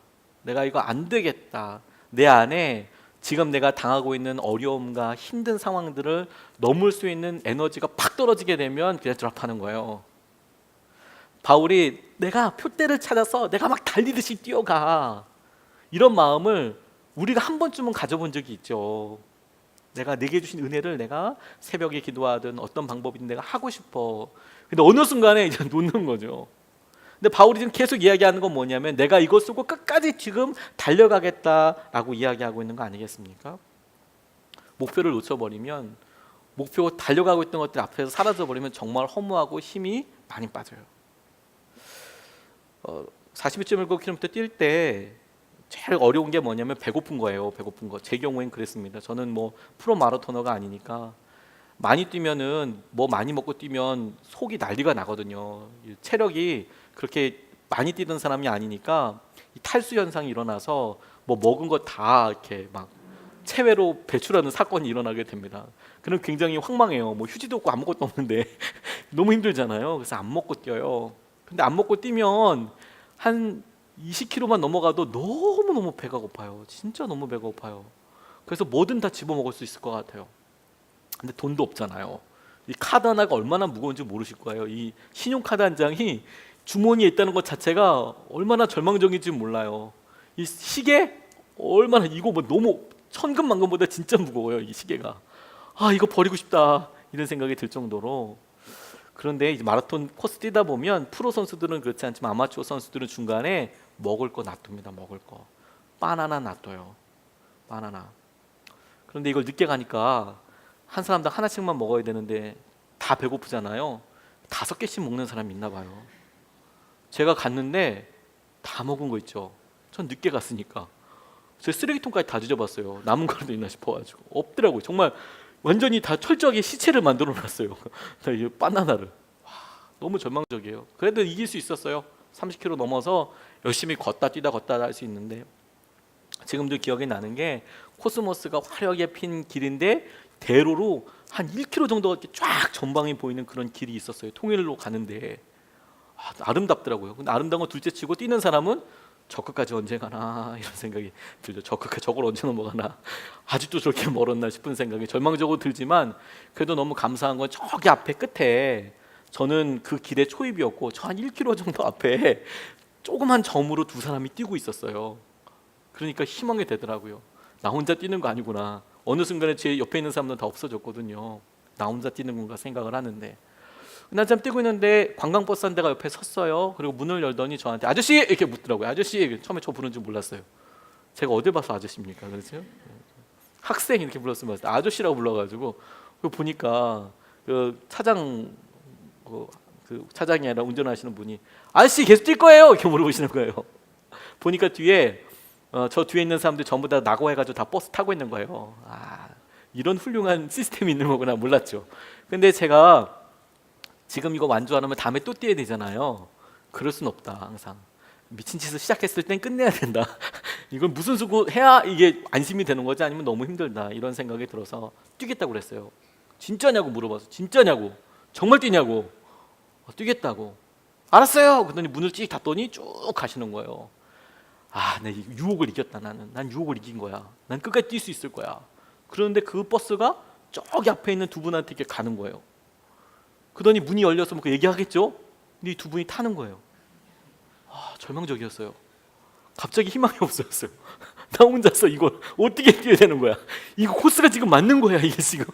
[SPEAKER 1] 내가 이거 안 되겠다, 내 안에 지금 내가 당하고 있는 어려움과 힘든 상황들을 넘을 수 있는 에너지가 팍 떨어지게 되면 그냥 드랍하는 거예요. 바울이 내가 표대를 찾아서 내가 막 달리듯이 뛰어가, 이런 마음을 우리가 한 번쯤은 가져본 적이 있죠. 내가 내게 주신 은혜를 내가 새벽에 기도하든 어떤 방법이든 내가 하고 싶어. 근데 어느 순간에 이제 놓는 거죠. 근데 바울이 지금 계속 이야기하는 건 뭐냐면, 내가 이거 쓰고 끝까지 지금 달려가겠다라고 이야기하고 있는 거 아니겠습니까? 목표를 놓쳐버리면, 목표 달려가고 있던 것들 앞에서 사라져버리면 정말 허무하고 힘이 많이 빠져요. 42.19km 뛸 때 제일 어려운 게 뭐냐면 배고픈 거예요. 배고픈 거. 제 경우엔 그랬습니다. 저는 뭐 프로 마라토너가 아니니까 많이 뛰면은 뭐 많이 먹고 뛰면 속이 난리가 나거든요. 이 체력이 그렇게 많이 뛰던 사람이 아니니까 이 탈수 현상이 일어나서 뭐 먹은 거 다 이렇게 막 체외로 배출하는 사건이 일어나게 됩니다. 그럼 굉장히 황망해요. 뭐 휴지도 없고 아무것도 없는데 너무 힘들잖아요. 그래서 안 먹고 뛰어요. 근데 안 먹고 뛰면 한 20km만 넘어가도 너무너무 배가 고파요. 진짜 너무 배가 고파요. 그래서 뭐든 다 집어먹을 수 있을 것 같아요. 근데 돈도 없잖아요. 이 카드 하나가 얼마나 무거운지 모르실 거예요. 이 신용카드 한 장이 주머니에 있다는 것 자체가 얼마나 절망적인지 몰라요. 이 시계 얼마나, 이거 뭐 너무 천금만금보다 진짜 무거워요. 이 시계가. 아, 이거 버리고 싶다 이런 생각이 들 정도로. 그런데 이제 마라톤 코스 뛰다 보면 프로 선수들은 그렇지 않지만 아마추어 선수들은 중간에 먹을 거 놔둡니다. 먹을 거 바나나 놔둬요. 바나나. 그런데 이걸 늦게 가니까 한 사람당 하나씩만 먹어야 되는데 다 배고프잖아요. 5개씩 먹는 사람이 있나 봐요. 제가 갔는데 다 먹은 거 있죠. 전 늦게 갔으니까 제 쓰레기통까지 다 뒤져봤어요. 남은 거라도 있나 싶어가지고 없더라고요. 정말 완전히 다 철저하게 시체를 만들어 놨어요. 이 바나나를. 와, 너무 절망적이에요. 그래도 이길 수 있었어요. 30km 넘어서 열심히 걷다 뛰다 할 수 있는데, 지금도 기억이 나는 게 코스모스가 화려하게 핀 길인데 대로로 한 1km 정도가 이렇게 쫙 전방에 보이는 그런 길이 있었어요. 통일로 가는데 아름답더라고요. 근데 아름다운 거 둘째치고 뛰는 사람은 저 끝까지 언제 가나 이런 생각이 들죠. 저걸 언제 넘어가나, 아직도 저렇게 멀었나 싶은 생각이 절망적으로 들지만, 그래도 너무 감사한 건 저기 앞에 끝에 저는 그 길의 초입이었고 저 한 1km 정도 앞에 조그만 점으로 두 사람이 뛰고 있었어요. 그러니까 희망이 되더라고요. 나 혼자 뛰는 거 아니구나. 어느 순간에 제 옆에 있는 사람들은 다 없어졌거든요. 나 혼자 뛰는 건가 생각을 하는데, 한참 뛰고 있는데 관광버스 한 대가 옆에 섰어요. 그리고 문을 열더니 저한테 아저씨 이렇게 묻더라고요. 아저씨. 처음에 저 부르는 줄 몰랐어요. 제가 어디 봐서 아저씨입니까? 그렇죠? 학생 이렇게 불렀으면 아저씨라고 불러가지고 보니까 그 차장, 그 차장이 아니라 운전하시는 분이 아저씨 계속 뛸 거예요? 이렇게 물어보시는 거예요. 보니까 뒤에 저 뒤에 있는 사람들 전부 다 낙오해가지고 다 버스 타고 있는 거예요. 아, 이런 훌륭한 시스템이 있는 거구나 몰랐죠. 근데 제가 지금 이거 완주 안 하면 다음에 또 뛰어야 되잖아요. 그럴 순 없다. 항상 미친 짓을 시작했을 땐 끝내야 된다. 이걸 무슨 수고 해야 이게 안심이 되는 거지, 아니면 너무 힘들다 이런 생각이 들어서 뛰겠다고 그랬어요. 진짜냐고 물어봐서 진짜냐고, 정말 뛰냐고, 뛰겠다고. 알았어요. 그랬더니 문을 찍 닫더니 쭉 가시는 거예요. 아, 내 유혹을 이겼다. 난 유혹을 이긴 거야. 난 끝까지 뛸 수 있을 거야. 그런데 그 버스가 저기 앞에 있는 두 분한테 이렇게 가는 거예요. 그러더니 문이 열려서 뭐 얘기하겠죠? 근데 이 두 분이 타는 거예요. 아, 절망적이었어요. 갑자기 희망이 없어졌어요. 나 혼자서 이걸 어떻게 뛰어야 되는 거야? 이거 코스가 지금 맞는 거야? 이게 지금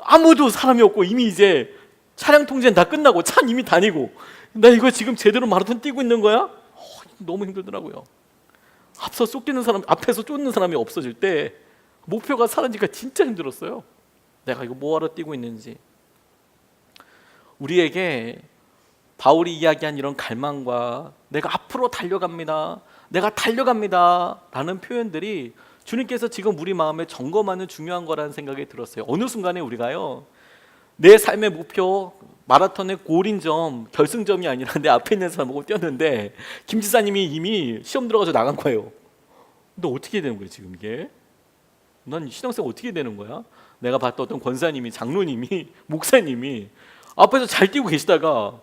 [SPEAKER 1] 아무도 사람이 없고 이미 이제 차량 통제는 다 끝나고 차는 이미 다니고, 나 이거 지금 제대로 마라톤 뛰고 있는 거야? 너무 힘들더라고요. 앞서 쫓기는 사람, 앞에서 쫓는 사람이 없어질 때 목표가 사라지니까 진짜 힘들었어요. 내가 이거 뭐하러 뛰고 있는지. 우리에게 바울이 이야기한 이런 갈망과 내가 앞으로 달려갑니다, 내가 달려갑니다 라는 표현들이 주님께서 지금 우리 마음에 점검하는 중요한 거라는 생각이 들었어요. 어느 순간에 우리가요, 내 삶의 목표, 마라톤의 골인점, 결승점이 아니라 내 앞에 있는 사람하고 뛰었는데 김 지사님이 이미 시험 들어가서 나간 거예요. 근데 어떻게 되는 거예요 지금 이게? 난 신앙생활 어떻게 되는 거야? 내가 봤던 어떤 권사님이, 장로님이, 목사님이 앞에서 잘 뛰고 계시다가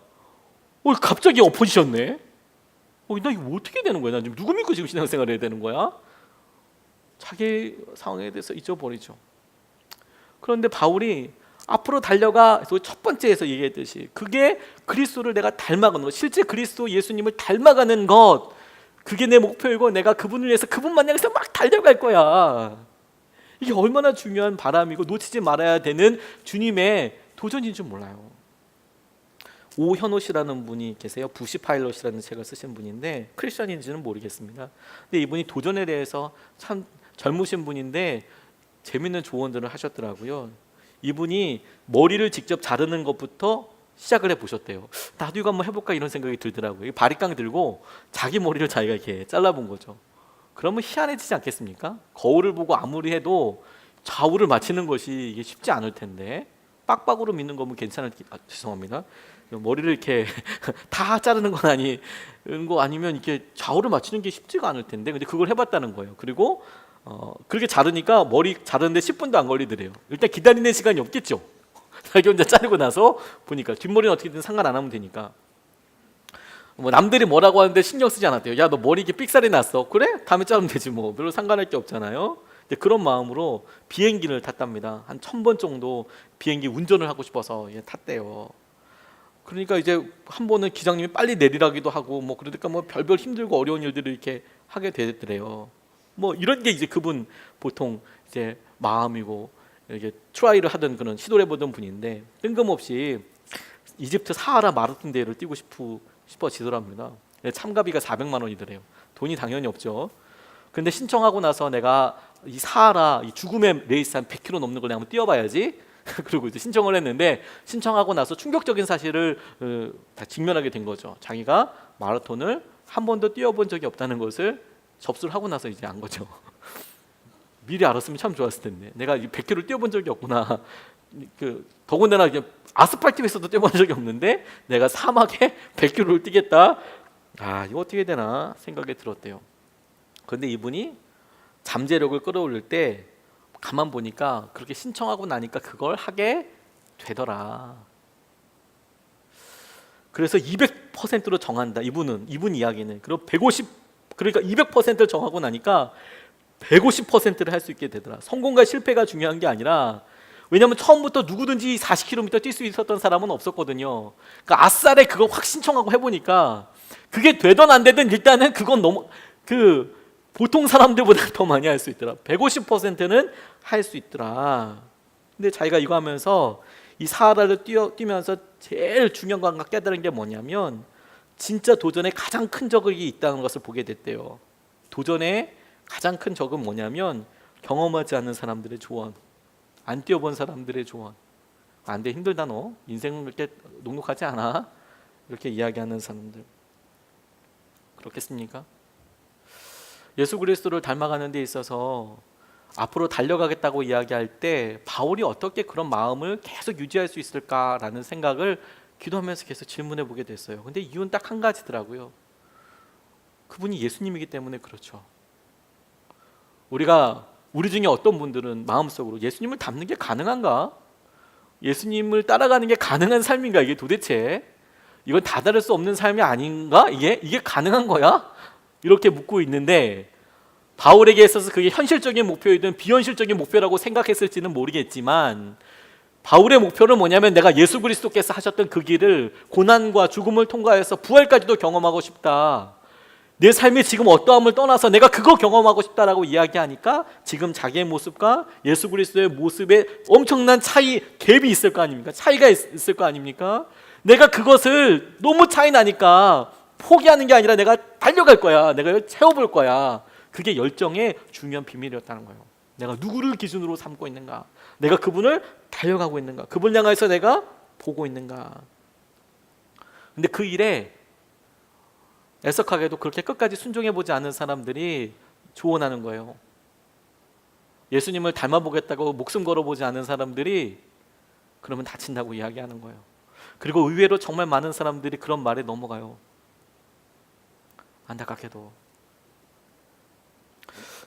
[SPEAKER 1] 갑자기 엎어지셨네. 나 이거 어떻게 되는 거야? 나 지금 누구 믿고 지금 신앙생활 해야 되는 거야? 자기 상황에 대해서 잊어버리죠. 그런데 바울이 앞으로 달려가, 첫 번째에서 얘기했듯이 그게 그리스도를 내가 닮아가는 것, 실제 그리스도 예수님을 닮아가는 것, 그게 내 목표이고 내가 그분을 위해서 그분만 향해서 막 달려갈 거야. 이게 얼마나 중요한 바람이고 놓치지 말아야 되는 주님의 도전인 줄 몰라요. 오현호 씨라는 분이 계세요. 부시 파일럿이라는 책을 쓰신 분인데 크리스천인지는 모르겠습니다. 근데 이분이 도전에 대해서 참 젊으신 분인데 재밌는 조언들을 하셨더라고요. 이분이 머리를 직접 자르는 것부터 시작을 해보셨대요. 나도 이거 한번 해볼까 이런 생각이 들더라고요. 바리깡 들고 자기 머리를 자기가 이렇게 잘라본 거죠. 그러면 희한해지지 않겠습니까? 거울을 보고 아무리 해도 좌우를 맞추는 것이 이게 쉽지 않을 텐데 빡빡으로 미는 거면 괜찮을 죄송합니다. 머리를 이렇게 다 자르는 건 아닌 거 아니면 이렇게 좌우를 맞추는 게 쉽지가 않을 텐데 근데 그걸 해봤다는 거예요. 그리고 그렇게 자르니까 머리 자르는데 10분도 안 걸리더래요. 일단 기다리는 시간이 없겠죠. 자기 혼자 자르고 나서 보니까 뒷머리는 어떻게든 상관 안 하면 되니까 뭐 남들이 뭐라고 하는데 신경 쓰지 않았대요. 야, 너 머리 이게 삑살이 났어. 그래? 다음에 자르면 되지 뭐. 별로 상관할 게 없잖아요. 근데 그런 마음으로 비행기를 탔답니다. 한 1000번 정도 비행기 운전을 하고 싶어서 탔대요. 그러니까 이제 한 번은 기장님이 빨리 내리라기도 하고 뭐 그러니까 뭐 별별 힘들고 어려운 일들을 이렇게 하게 되더래요. 뭐 이런 게 이제 그분 보통 이제 마음이고 이렇게 트라이를 하던 그런 시도를 해보던 분인데 뜬금없이 이집트 사하라 마라톤 대회를 뛰고 싶어지더랍니다. 참가비가 400만 원이더래요. 돈이 당연히 없죠. 근데 신청하고 나서 내가 이 사하라 이 죽음의 레이스 한 100km 넘는 걸 내가 한번 뛰어봐야지. 그리고 이제 신청을 했는데 신청하고 나서 충격적인 사실을 다 직면하게 된 거죠. 자기가 마라톤을 한 번도 뛰어본 적이 없다는 것을 접수를 하고 나서 이제 안 거죠. 미리 알았으면 참 좋았을 텐데 내가 100km를 뛰어본 적이 없구나. 더군다나 아스팔트 위에서도 뛰어본 적이 없는데 내가 사막에 100km를 뛰겠다. 아, 이거 어떻게 되나 생각이 들었대요. 그런데 이분이 잠재력을 끌어올릴 때 가만 보니까 그렇게 신청하고 나니까 그걸 하게 되더라. 그래서 200%로 정한다. 이분 이야기는. 그리고 150 그러니까 200%를 정하고 나니까 150%를 할 수 있게 되더라. 성공과 실패가 중요한 게 아니라 왜냐하면 처음부터 누구든지 40km 뛸 수 있었던 사람은 없었거든요. 그러니까 아싸레 그거 확 신청하고 해보니까 그게 되든 안 되든 일단은 그건 너무 보통 사람들보다 더 많이 할 수 있더라. 150%는 할 수 있더라. 근데 자기가 이거 하면서 이 사하라를 뛰면서 제일 중요한 거 깨달은 게 뭐냐면 진짜 도전에 가장 큰 적이 있다는 것을 보게 됐대요. 도전의 가장 큰 적은 뭐냐면 경험하지 않는 사람들의 조언, 안 뛰어본 사람들의 조언. 안 돼, 힘들다 너. 인생은 그렇게 녹록하지 않아. 이렇게 이야기하는 사람들. 그렇겠습니까? 예수 그리스도를 닮아가는 데 있어서 앞으로 달려가겠다고 이야기할 때 바울이 어떻게 그런 마음을 계속 유지할 수 있을까라는 생각을 기도하면서 계속 질문해 보게 됐어요. 근데 이유는 딱 한 가지더라고요. 그분이 예수님이기 때문에 그렇죠. 우리 중에 어떤 분들은 마음속으로 예수님을 닮는 게 가능한가? 예수님을 따라가는 게 가능한 삶인가? 이게 도대체 이건 다다를 수 없는 삶이 아닌가? 이게 가능한 거야? 이렇게 묻고 있는데 바울에게 있어서 그게 현실적인 목표이든 비현실적인 목표라고 생각했을지는 모르겠지만 바울의 목표는 뭐냐면 내가 예수 그리스도께서 하셨던 그 길을 고난과 죽음을 통과해서 부활까지도 경험하고 싶다. 내 삶이 지금 어떠함을 떠나서 내가 그거 경험하고 싶다라고 이야기하니까 지금 자기의 모습과 예수 그리스도의 모습에 엄청난 갭이 있을 거 아닙니까? 차이가 있을 거 아닙니까? 내가 그것을 너무 차이 나니까 포기하는 게 아니라 내가 달려갈 거야. 내가 채워볼 거야. 그게 열정의 중요한 비밀이었다는 거예요. 내가 누구를 기준으로 삼고 있는가? 내가 그분을 달려가고 있는가? 그분을 향해서 내가 보고 있는가? 근데 그 일에 애석하게도 그렇게 끝까지 순종해보지 않은 사람들이 조언하는 거예요. 예수님을 닮아보겠다고 목숨 걸어보지 않은 사람들이 그러면 다친다고 이야기하는 거예요. 그리고 의외로 정말 많은 사람들이 그런 말에 넘어가요. 안타깝게도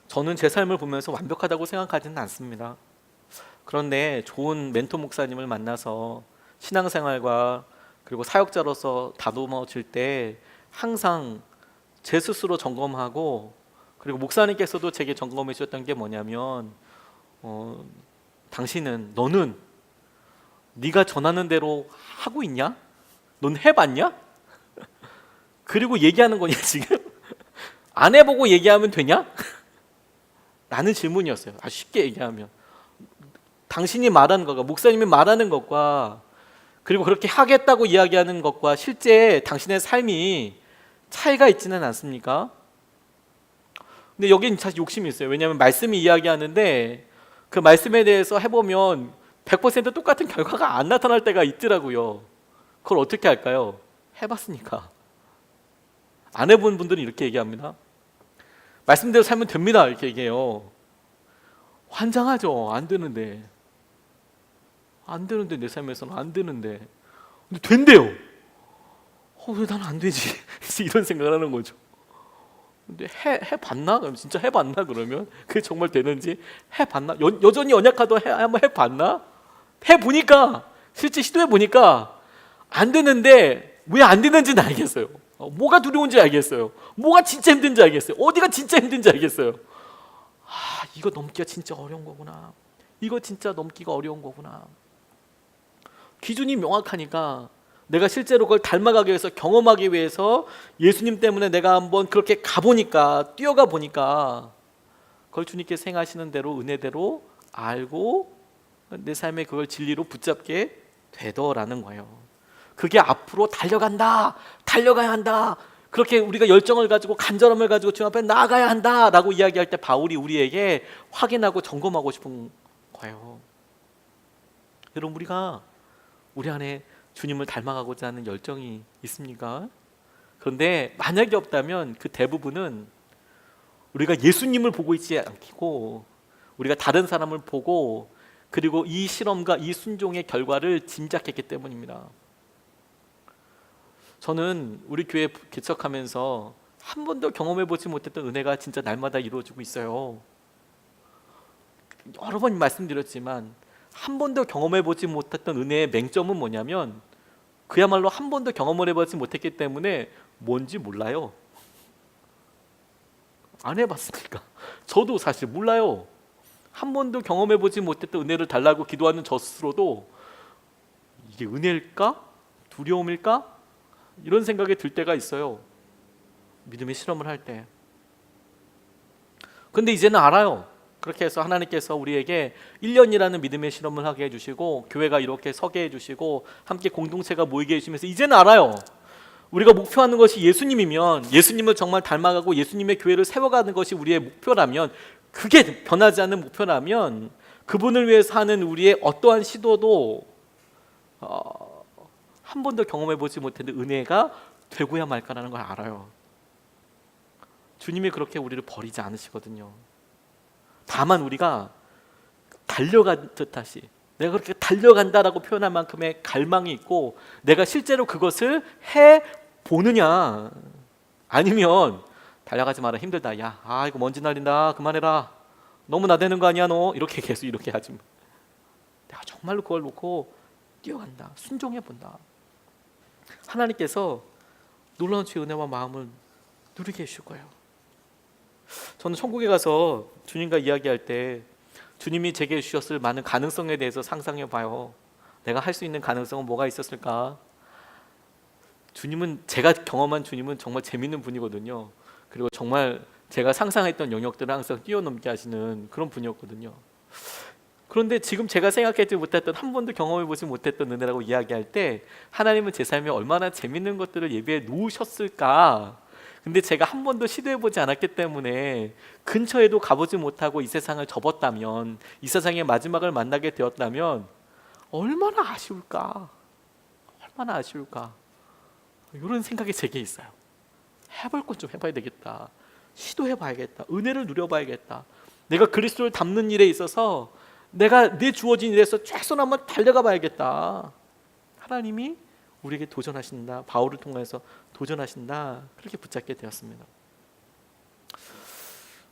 [SPEAKER 1] 저는 제 삶을 보면서 완벽하다고 생각하지는 않습니다. 그런데 좋은 멘토 목사님을 만나서 신앙생활과 그리고 사역자로서 다듬어질 때 항상 제 스스로 점검하고 그리고 목사님께서도 제게 점검해 주셨던 게 뭐냐면 너는 네가 전하는 대로 하고 있냐? 넌 해봤냐? 그리고 얘기하는 거냐 지금? 안 해보고 얘기하면 되냐? 라는 질문이었어요. 아주 쉽게 얘기하면 당신이 말하는 것과 목사님이 말하는 것과 그리고 그렇게 하겠다고 이야기하는 것과 실제 당신의 삶이 차이가 있지는 않습니까? 근데 여기는 사실 욕심이 있어요. 왜냐하면 말씀이 이야기하는데 그 말씀에 대해서 해보면 100% 똑같은 결과가 안 나타날 때가 있더라고요. 그걸 어떻게 할까요? 해봤으니까. 안 해본 분들은 이렇게 얘기합니다. 말씀대로 살면 됩니다. 이렇게 얘기해요. 환장하죠. 안 되는데. 안 되는데, 내 삶에서는 안 되는데. 근데 된대요. 왜 나는 안 되지? 이런 생각을 하는 거죠. 근데 해봤나? 그럼 진짜 해봤나? 그러면 그게 정말 되는지 해봤나? 여전히 연약하도 한번 해봤나? 해보니까, 실제 시도해보니까 안 되는데 왜 안 되는지는 알겠어요. 뭐가 두려운지 알겠어요. 뭐가 진짜 힘든지 알겠어요. 어디가 진짜 힘든지 알겠어요. 이거 넘기가 진짜 어려운 거구나. 이거 진짜 넘기가 어려운 거구나. 기준이 명확하니까 내가 실제로 그걸 닮아가기 위해서, 경험하기 위해서 예수님 때문에 내가 한번 그렇게 가보니까, 뛰어가 보니까 그걸 주님께서 행하시는 대로, 은혜대로 알고 내 삶에 그걸 진리로 붙잡게 되더라는 거예요. 그게 앞으로 달려간다, 달려가야 한다, 그렇게 우리가 열정을 가지고 간절함을 가지고 주님 앞에 나아가야 한다라고 이야기할 때 바울이 우리에게 확인하고 점검하고 싶은 거예요. 여러분, 우리 안에 주님을 닮아가고자 하는 열정이 있습니까? 그런데 만약에 없다면 그 대부분은 우리가 예수님을 보고 있지 않고 우리가 다른 사람을 보고, 그리고 이 실험과 이 순종의 결과를 짐작했기 때문입니다. 저는 우리 교회 개척하면서 한 번도 경험해보지 못했던 은혜가 진짜 날마다 이루어지고 있어요. 여러 번 말씀드렸지만 한 번도 경험해보지 못했던 은혜의 맹점은 뭐냐면, 그야말로 한 번도 경험을 해보지 못했기 때문에 뭔지 몰라요. 안 해봤으니까. 저도 사실 몰라요. 한 번도 경험해보지 못했던 은혜를 달라고 기도하는 저 스스로도 이게 은혜일까? 두려움일까? 이런 생각이 들 때가 있어요. 믿음의 실험을 할 때. 근데 이제는 알아요. 그렇게 해서 하나님께서 우리에게 1년이라는 믿음의 실험을 하게 해주시고, 교회가 이렇게 서게 해주시고, 함께 공동체가 모이게 해주시면서 이제는 알아요. 우리가 목표하는 것이 예수님이면, 예수님을 정말 닮아가고 예수님의 교회를 세워가는 것이 우리의 목표라면, 그게 변하지 않는 목표라면, 그분을 위해서 하는 우리의 어떠한 시도도 한 번도 경험해보지 못했는데 은혜가 되고야 말까라는 걸 알아요. 주님이 그렇게 우리를 버리지 않으시거든요. 다만 우리가 달려간 듯하시, 내가 그렇게 달려간다라고 표현할 만큼의 갈망이 있고 내가 실제로 그것을 해보느냐, 아니면 달려가지 마라, 힘들다, 야 이거 먼지 날린다, 그만해라, 너무 나대는 거 아니야 너, 이렇게 계속 이렇게 하지. 내가 정말로 그걸 놓고 뛰어간다, 순종해본다. 하나님께서 놀라운 주의 은혜와 마음을 누리게 해주실 거예요. 저는 천국에 가서 주님과 이야기할 때 주님이 제게 주셨을 많은 가능성에 대해서 상상해 봐요. 내가 할 수 있는 가능성은 뭐가 있었을까? 주님은, 제가 경험한 주님은 정말 재밌는 분이거든요. 그리고 정말 제가 상상했던 영역들을 항상 뛰어넘게 하시는 그런 분이었거든요. 그런데 지금 제가 생각하지 못했던, 한 번도 경험해보지 못했던 은혜라고 이야기할 때 하나님은 제 삶에 얼마나 재밌는 것들을 예비해 놓으셨을까. 근데 제가 한 번도 시도해보지 않았기 때문에, 근처에도 가보지 못하고 이 세상을 접었다면, 이 세상의 마지막을 만나게 되었다면 얼마나 아쉬울까, 얼마나 아쉬울까, 이런 생각이 제게 있어요. 해볼 것 좀 해봐야 되겠다, 시도해봐야겠다, 은혜를 누려봐야겠다, 내가 그리스도를 닮는 일에 있어서 내가 내 주어진 일에서 최소한 한번 달려가 봐야겠다. 하나님이 우리에게 도전하신다, 바울을 통해서 도전하신다, 그렇게 붙잡게 되었습니다.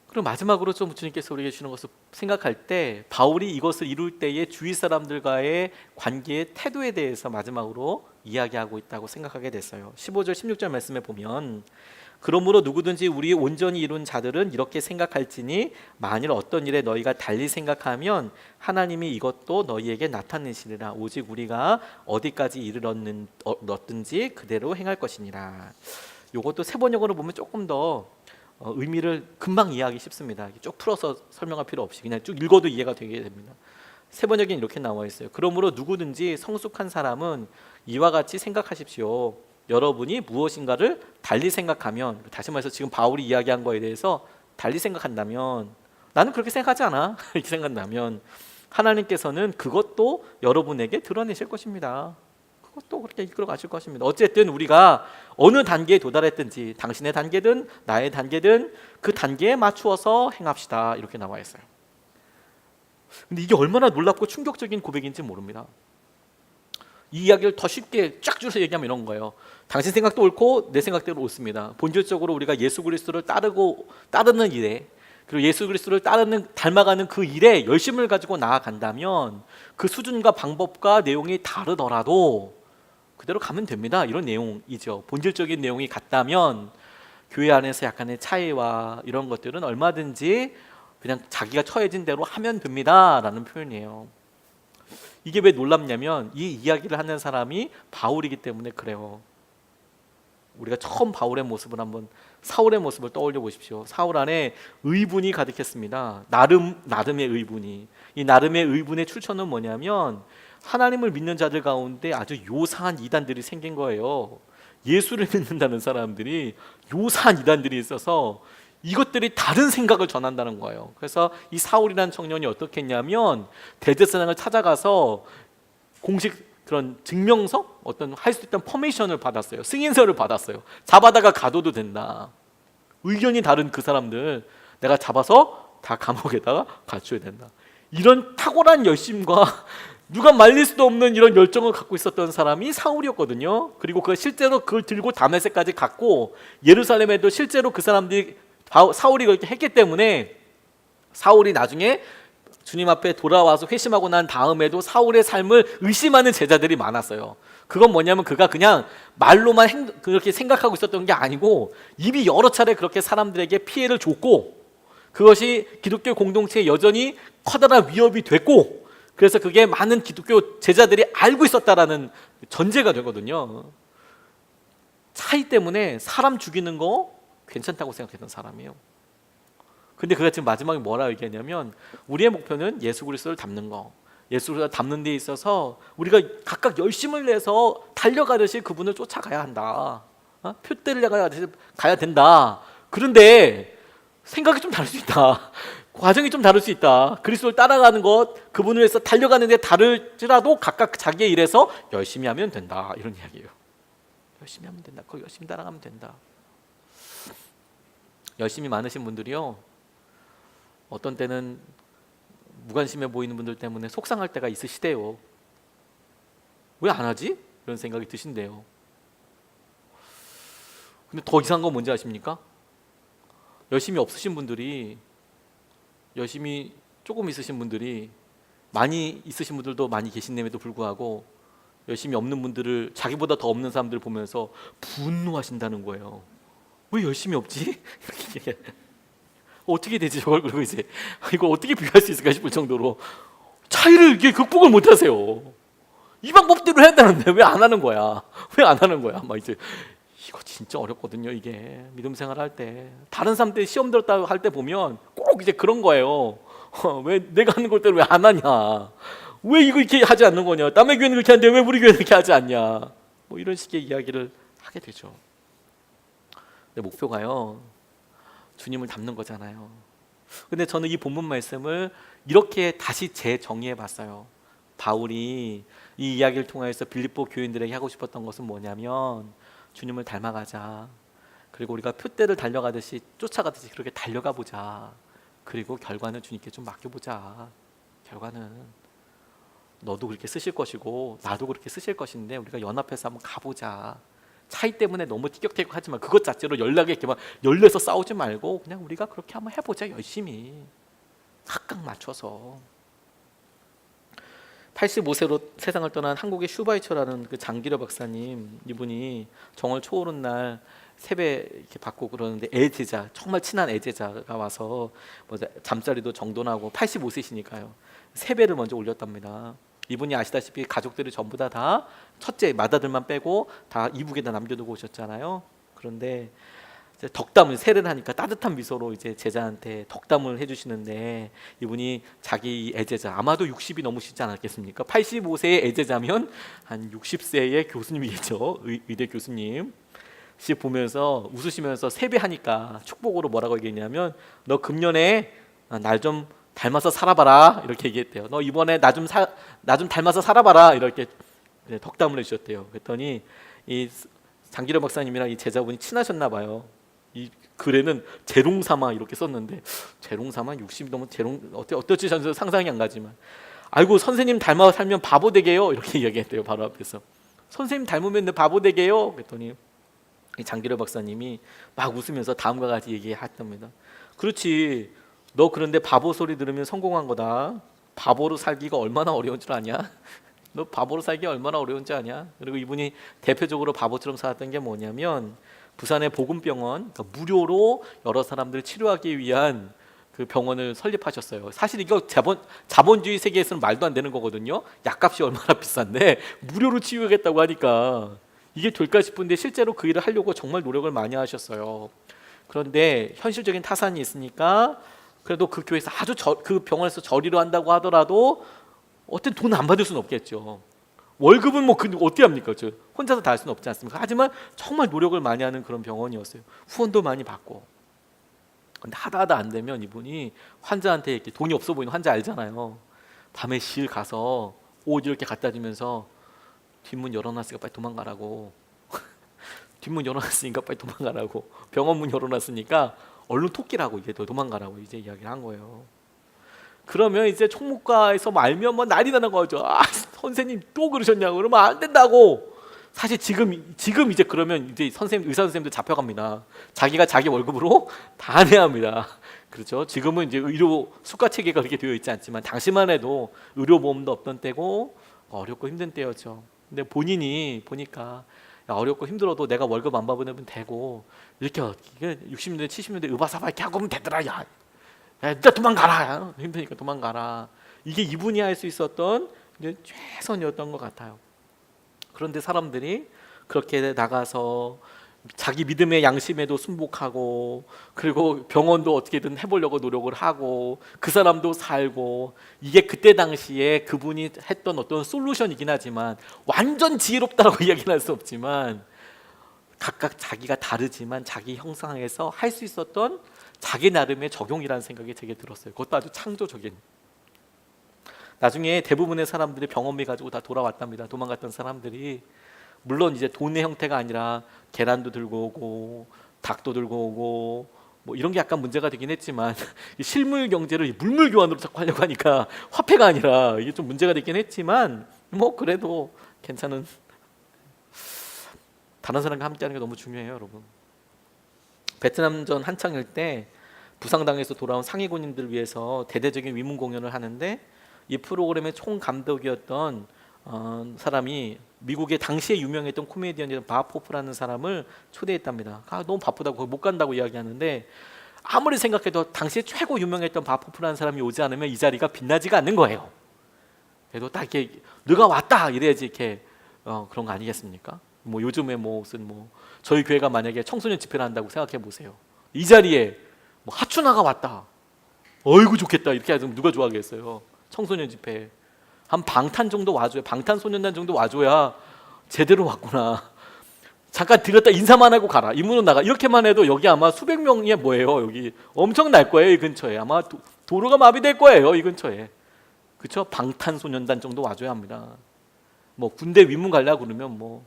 [SPEAKER 1] 그리고 마지막으로 좀 주님께서 우리에게 주는 것을 생각할 때, 바울이 이것을 이룰 때의 주위 사람들과의 관계의 태도에 대해서 마지막으로 이야기하고 있다고 생각하게 됐어요. 15절 16절 말씀에 보면, 그러므로 누구든지 우리 온전히 이룬 자들은 이렇게 생각할지니 만일 어떤 일에 너희가 달리 생각하면 하나님이 이것도 너희에게 나타내시리라. 오직 우리가 어디까지 이르렀든지 그대로 행할 것이니라. 이것도 세번역으로 보면 조금 더 의미를 금방 이해하기 쉽습니다. 쭉 풀어서 설명할 필요 없이 그냥 쭉 읽어도 이해가 되게 됩니다. 세번역에는 이렇게 나와 있어요. 그러므로 누구든지 성숙한 사람은 이와 같이 생각하십시오. 여러분이 무엇인가를 달리 생각하면, 다시 말해서 지금 바울이 이야기한 거에 대해서 달리 생각한다면, 나는 그렇게 생각하지 않아 이렇게 생각한다면 하나님께서는 그것도 여러분에게 드러내실 것입니다. 그것도 그렇게 이끌어 가실 것입니다. 어쨌든 우리가 어느 단계에 도달했든지, 당신의 단계든 나의 단계든 그 단계에 맞추어서 행합시다, 이렇게 나와 있어요. 근데 이게 얼마나 놀랍고 충격적인 고백인지 모릅니다. 이 이야기를 더 쉽게 쫙 줄여서 얘기하면 이런 거예요. 당신 생각도 옳고 내 생각대로 옳습니다. 본질적으로 우리가 예수 그리스도를 따르는 일에, 그리고 예수 그리스도를 닮아가는 그 일에 열심을 가지고 나아간다면 그 수준과 방법과 내용이 다르더라도 그대로 가면 됩니다. 이런 내용이죠. 본질적인 내용이 같다면 교회 안에서 약간의 차이와 이런 것들은 얼마든지 그냥 자기가 처해진 대로 하면 됩니다 라는 표현이에요. 이게 왜 놀랍냐면 이 이야기를 하는 사람이 바울이기 때문에 그래요. 우리가 처음 바울의 모습을 한번, 사울의 모습을 떠올려 보십시오. 사울 안에 의분이 가득했습니다. 나름의 의분이. 이 나름의 의분의 출처는 뭐냐면 하나님을 믿는 자들 가운데 아주 요사한 이단들이 생긴 거예요. 예수를 믿는다는 사람들이 요사한 이단들이 있어서 이것들이 다른 생각을 전한다는 거예요. 그래서 이 사울이라는 청년이 어떻게 했냐면 대제사장을 찾아가서 공식 그런 증명서, 어떤 할 수 있던 퍼미션을 받았어요. 승인서를 받았어요. 잡아다가 가둬도 된다. 의견이 다른 그 사람들 내가 잡아서 다 감옥에다가 갇혀야 된다. 이런 탁월한 열심과 누가 말릴 수도 없는 이런 열정을 갖고 있었던 사람이 사울이었거든요. 그리고 그 실제로 그걸 들고 다메섹까지 갔고 예루살렘에도 실제로 그 사람들이 사울이 그렇게 했기 때문에 사울이 나중에 주님 앞에 돌아와서 회심하고 난 다음에도 사울의 삶을 의심하는 제자들이 많았어요. 그건 뭐냐면 그가 그냥 말로만 그렇게 생각하고 있었던 게 아니고 이미 여러 차례 그렇게 사람들에게 피해를 줬고 그것이 기독교 공동체에 여전히 커다란 위협이 됐고 그래서 그게 많은 기독교 제자들이 알고 있었다라는 전제가 되거든요. 차이 때문에 사람 죽이는 거 괜찮다고 생각했던 사람이에요. 근데 그가 지금 마지막에 뭐라 얘기하냐면 우리의 목표는 예수 그리스도를 닮는 거, 예수 그리스도를 닮는 데 있어서 우리가 각각 열심을 내서 달려가듯이 그분을 쫓아가야 한다. 표대를 내가듯이 가야 된다. 그런데 생각이 좀 다를 수 있다. 과정이 좀 다를 수 있다. 그리스도를 따라가는 것, 그분을 위해서 달려가는 데 다를지라도 각각 자기의 일에서 열심히 하면 된다. 이런 이야기예요. 열심히 하면 된다. 거기 열심히 따라가면 된다. 열심히 많으신 분들이요, 어떤 때는 무관심해 보이는 분들 때문에 속상할 때가 있으시대요. 왜 안 하지? 이런 생각이 드신대요. 근데 더 이상한 건 뭔지 아십니까? 열심히 없으신 분들이, 열심히 조금 있으신 분들이, 많이 있으신 분들도 많이 계신데도 불구하고 열심히 없는 분들을, 자기보다 더 없는 사람들을 보면서 분노하신다는 거예요. 왜 열심히 없지? 이렇게 어떻게 되지 저걸? 그리고 이제 이걸 어떻게 비교할 수 있을까 싶을 정도로 차이를 이게 극복을 못 하세요. 이 방법대로 해야 되는데 왜 안 하는 거야? 왜 안 하는 거야? 막 이제 이거 진짜 어렵거든요. 이게 믿음 생활할 때 다른 사람들 시험 들었다 할 때 보면 꼭 이제 그런 거예요. 왜 내가 하는 것대로 왜 안 하냐? 왜 이거 이렇게 하지 않는 거냐? 남의 교회는 그렇게 하는데 왜 우리 교회는 이렇게 하지 않냐? 뭐 이런 식의 이야기를 하게 되죠. 내 목표가요, 주님을 닮는 거잖아요. 근데 저는 이 본문 말씀을 이렇게 다시 재정의해 봤어요. 바울이 이 이야기를 통해서 빌립보 교인들에게 하고 싶었던 것은 뭐냐면 주님을 닮아가자. 그리고 우리가 표대를 달려가듯이 쫓아가듯이 그렇게 달려가 보자. 그리고 결과는 주님께 좀 맡겨보자. 결과는 너도 그렇게 쓰실 것이고 나도 그렇게 쓰실 것인데 우리가 연합해서 한번 가보자. 차이 때문에 너무 티격태격하지만 그것 자체로 연락에 이렇게 막 열려서 싸우지 말고 그냥 우리가 그렇게 한번 해보자. 열심히 각각 맞춰서. 85세로 세상을 떠난 한국의 슈바이처라는 그 장기려 박사님, 이분이 정월 초오른 날 세배 이렇게 받고 그러는데 애제자, 정말 친한 애제자가 와서 뭐 잠자리도 정돈하고 85세시니까요 세배를 먼저 올렸답니다. 이분이 아시다시피 가족들이 전부 다 첫째 맏아들만 빼고 다 이북에다 남겨두고 오셨잖아요. 그런데 이제 덕담을 세례를 하니까 따뜻한 미소로 이제 제자한테 덕담을 해주시는데 이분이 자기 애제자, 아마도 60이 넘으시지 않았겠습니까? 85세의 애제자면 한 60세의 교수님이겠죠. 의대 교수님. 씨 보면서 웃으시면서 세배하니까 축복으로 뭐라고 얘기했냐면 너 금년에 날 좀 닮아서 살아봐라 이렇게 얘기했대요. 너 이번에 나 좀 닮아서 살아봐라 이렇게 덕담을 해주셨대요. 그랬더니 이 장기려 박사님이랑 이 제자분이 친하셨나 봐요. 이 글에는 재롱삼아 이렇게 썼는데 재롱삼아 60이 넘은 재롱 어떨지 저는 상상이 안 가지만 아이고 선생님 닮아 살면 바보 되게요 이렇게 이야기했대요. 바로 앞에서 선생님 닮으면 내 바보 되게요 그랬더니 이 장기려 박사님이 막 웃으면서 다음과 같이 얘기했답니다. 그렇지 너 그런데 바보 소리 들으면 성공한 거다. 바보로 살기가 얼마나 어려운 줄 아냐? 너 바보로 살기 얼마나 어려운지 아냐? 그리고 이분이 대표적으로 바보처럼 살았던 게 뭐냐면 부산의 보금병원, 그러니까 무료로 여러 사람들을 치료하기 위한 그 병원을 설립하셨어요. 사실 이거 자본주의 세계에서는 말도 안 되는 거거든요. 약값이 얼마나 비싼데 무료로 치유하겠다고 하니까 이게 될까 싶은데 실제로 그 일을 하려고 정말 노력을 많이 하셨어요. 그런데 현실적인 타산이 있으니까 그래도 그 교회에서 그 병원에서 저리로 한다고 하더라도 어떤 돈 안 받을 수는 없겠죠. 월급은 뭐 어떻게 합니까? 혼자서 다 할 수는 없지 않습니까? 하지만 정말 노력을 많이 하는 그런 병원이었어요. 후원도 많이 받고. 근데 하다 안 되면 이분이 환자한테 이렇게 돈이 없어 보이는 환자 알잖아요. 밤에 실 가서 옷 이렇게 갖다 주면서 뒷문 열어놨으니까 빨리 도망가라고. 뒷문 열어놨으니까 빨리 도망가라고. 병원 문 열어놨으니까 얼른 토끼라고 이제 도망가라고 이제 이야기를 한 거예요. 그러면 이제 총무과에서 알면 뭐 난리 나는 거죠. 아, 선생님 또 그러셨냐고. 그러면 안 된다고. 사실 지금 이제 그러면 이제 의사 선생님들 잡혀갑니다. 자기가 자기 월급으로 다 내야 합니다. 그렇죠? 지금은 이제 의료 수가 체계가 그렇게 되어 있지 않지만 당시만 해도 의료 보험도 없던 때고 어렵고 힘든 때였죠. 근데 본인이 보니까 야, 어렵고 힘들어도 내가 월급 안 받으면 되고 이렇게 60년대 70년대 으바사바 이렇게 하고 하면 되더라. 야, 진짜 도망가라. 힘드니까 도망가라. 이게 이분이 할 수 있었던 최선이었던 것 같아요. 그런데 사람들이 그렇게 나가서 자기 믿음의 양심에도 순복하고 그리고 병원도 어떻게든 해보려고 노력을 하고 그 사람도 살고 이게 그때 당시에 그분이 했던 어떤 솔루션이긴 하지만 완전 지혜롭다라고 이야기는 할 수 없지만 각각 자기가 다르지만 자기 형상에서 할 수 있었던 자기 나름의 적용이라는 생각이 되게 들었어요. 그것도 아주 창조적인. 나중에 대부분의 사람들이 병원비 가지고 다 돌아왔답니다. 도망갔던 사람들이. 물론 이제 돈의 형태가 아니라 계란도 들고 오고 닭도 들고 오고 뭐 이런 게 약간 문제가 되긴 했지만 실물 경제를 물물 교환으로 자꾸 하려고 하니까 화폐가 아니라 이게 좀 문제가 되긴 했지만 뭐 그래도 괜찮은. 다른 사람과 함께하는 게 너무 중요해요, 여러분. 베트남전 한창일 때 부상당해서 돌아온 상위 군인들을 위해서 대대적인 위문 공연을 하는데 이 프로그램의 총감독이었던 사람이 미국의 당시에 유명했던 코미디언이던 밥 호프라는 사람을 초대했답니다. 너무 바쁘다고 거기 못 간다고 이야기하는데 아무리 생각해도 당시에 최고 유명했던 밥 호프라는 사람이 오지 않으면 이 자리가 빛나지가 않는 거예요. 그래도 딱 이렇게 너가 왔다 이래야지 이렇게 그런 거 아니겠습니까? 뭐 요즘에 무슨 저희 교회가 만약에 청소년 집회를 한다고 생각해 보세요. 이 자리에 하춘아가 왔다. 어이구 좋겠다 이렇게 하면 누가 좋아하겠어요? 청소년 집회 한 방탄 정도 와줘야 방탄소년단 정도 와줘야 제대로 왔구나. 잠깐 들었다 인사만 하고 가라. 이문으로 나가. 이렇게만 해도 여기 아마 수백 명이 여기 엄청 날 거예요. 이 근처에 아마 도로가 마비될 거예요. 이 근처에. 그렇죠? 방탄소년단 정도 와줘야 합니다. 군대 위문 가려고 그러면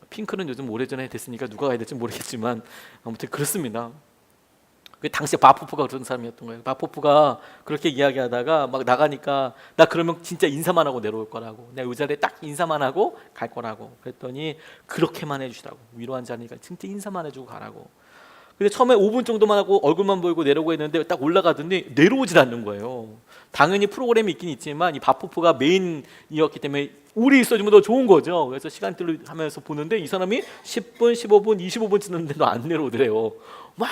[SPEAKER 1] 핑크는 요즘 오래전에 됐으니까 누가 가야 될지 모르겠지만 아무튼 그렇습니다. 당시에 바포프가 그런 사람이었던 거예요. 바포프가 그렇게 이야기하다가 막 나가니까 나 그러면 진짜 인사만 하고 내려올 거라고. 내가 이 자리에 딱 인사만 하고 갈 거라고. 그랬더니 그렇게만 해주시라고. 위로한 자니까 진짜 인사만 해주고 가라고. 근데 처음에 5분 정도만 하고 얼굴만 보이고 내려오고 했는데 딱 올라가더니 내려오질 않는 거예요. 당연히 프로그램이 있긴 있지만 이 바포프가 메인이었기 때문에 우리 있어주면 더 좋은 거죠. 그래서 시간대를 하면서 보는데 이 사람이 10분, 15분, 25분 지났는데도 안 내려오더래요. 막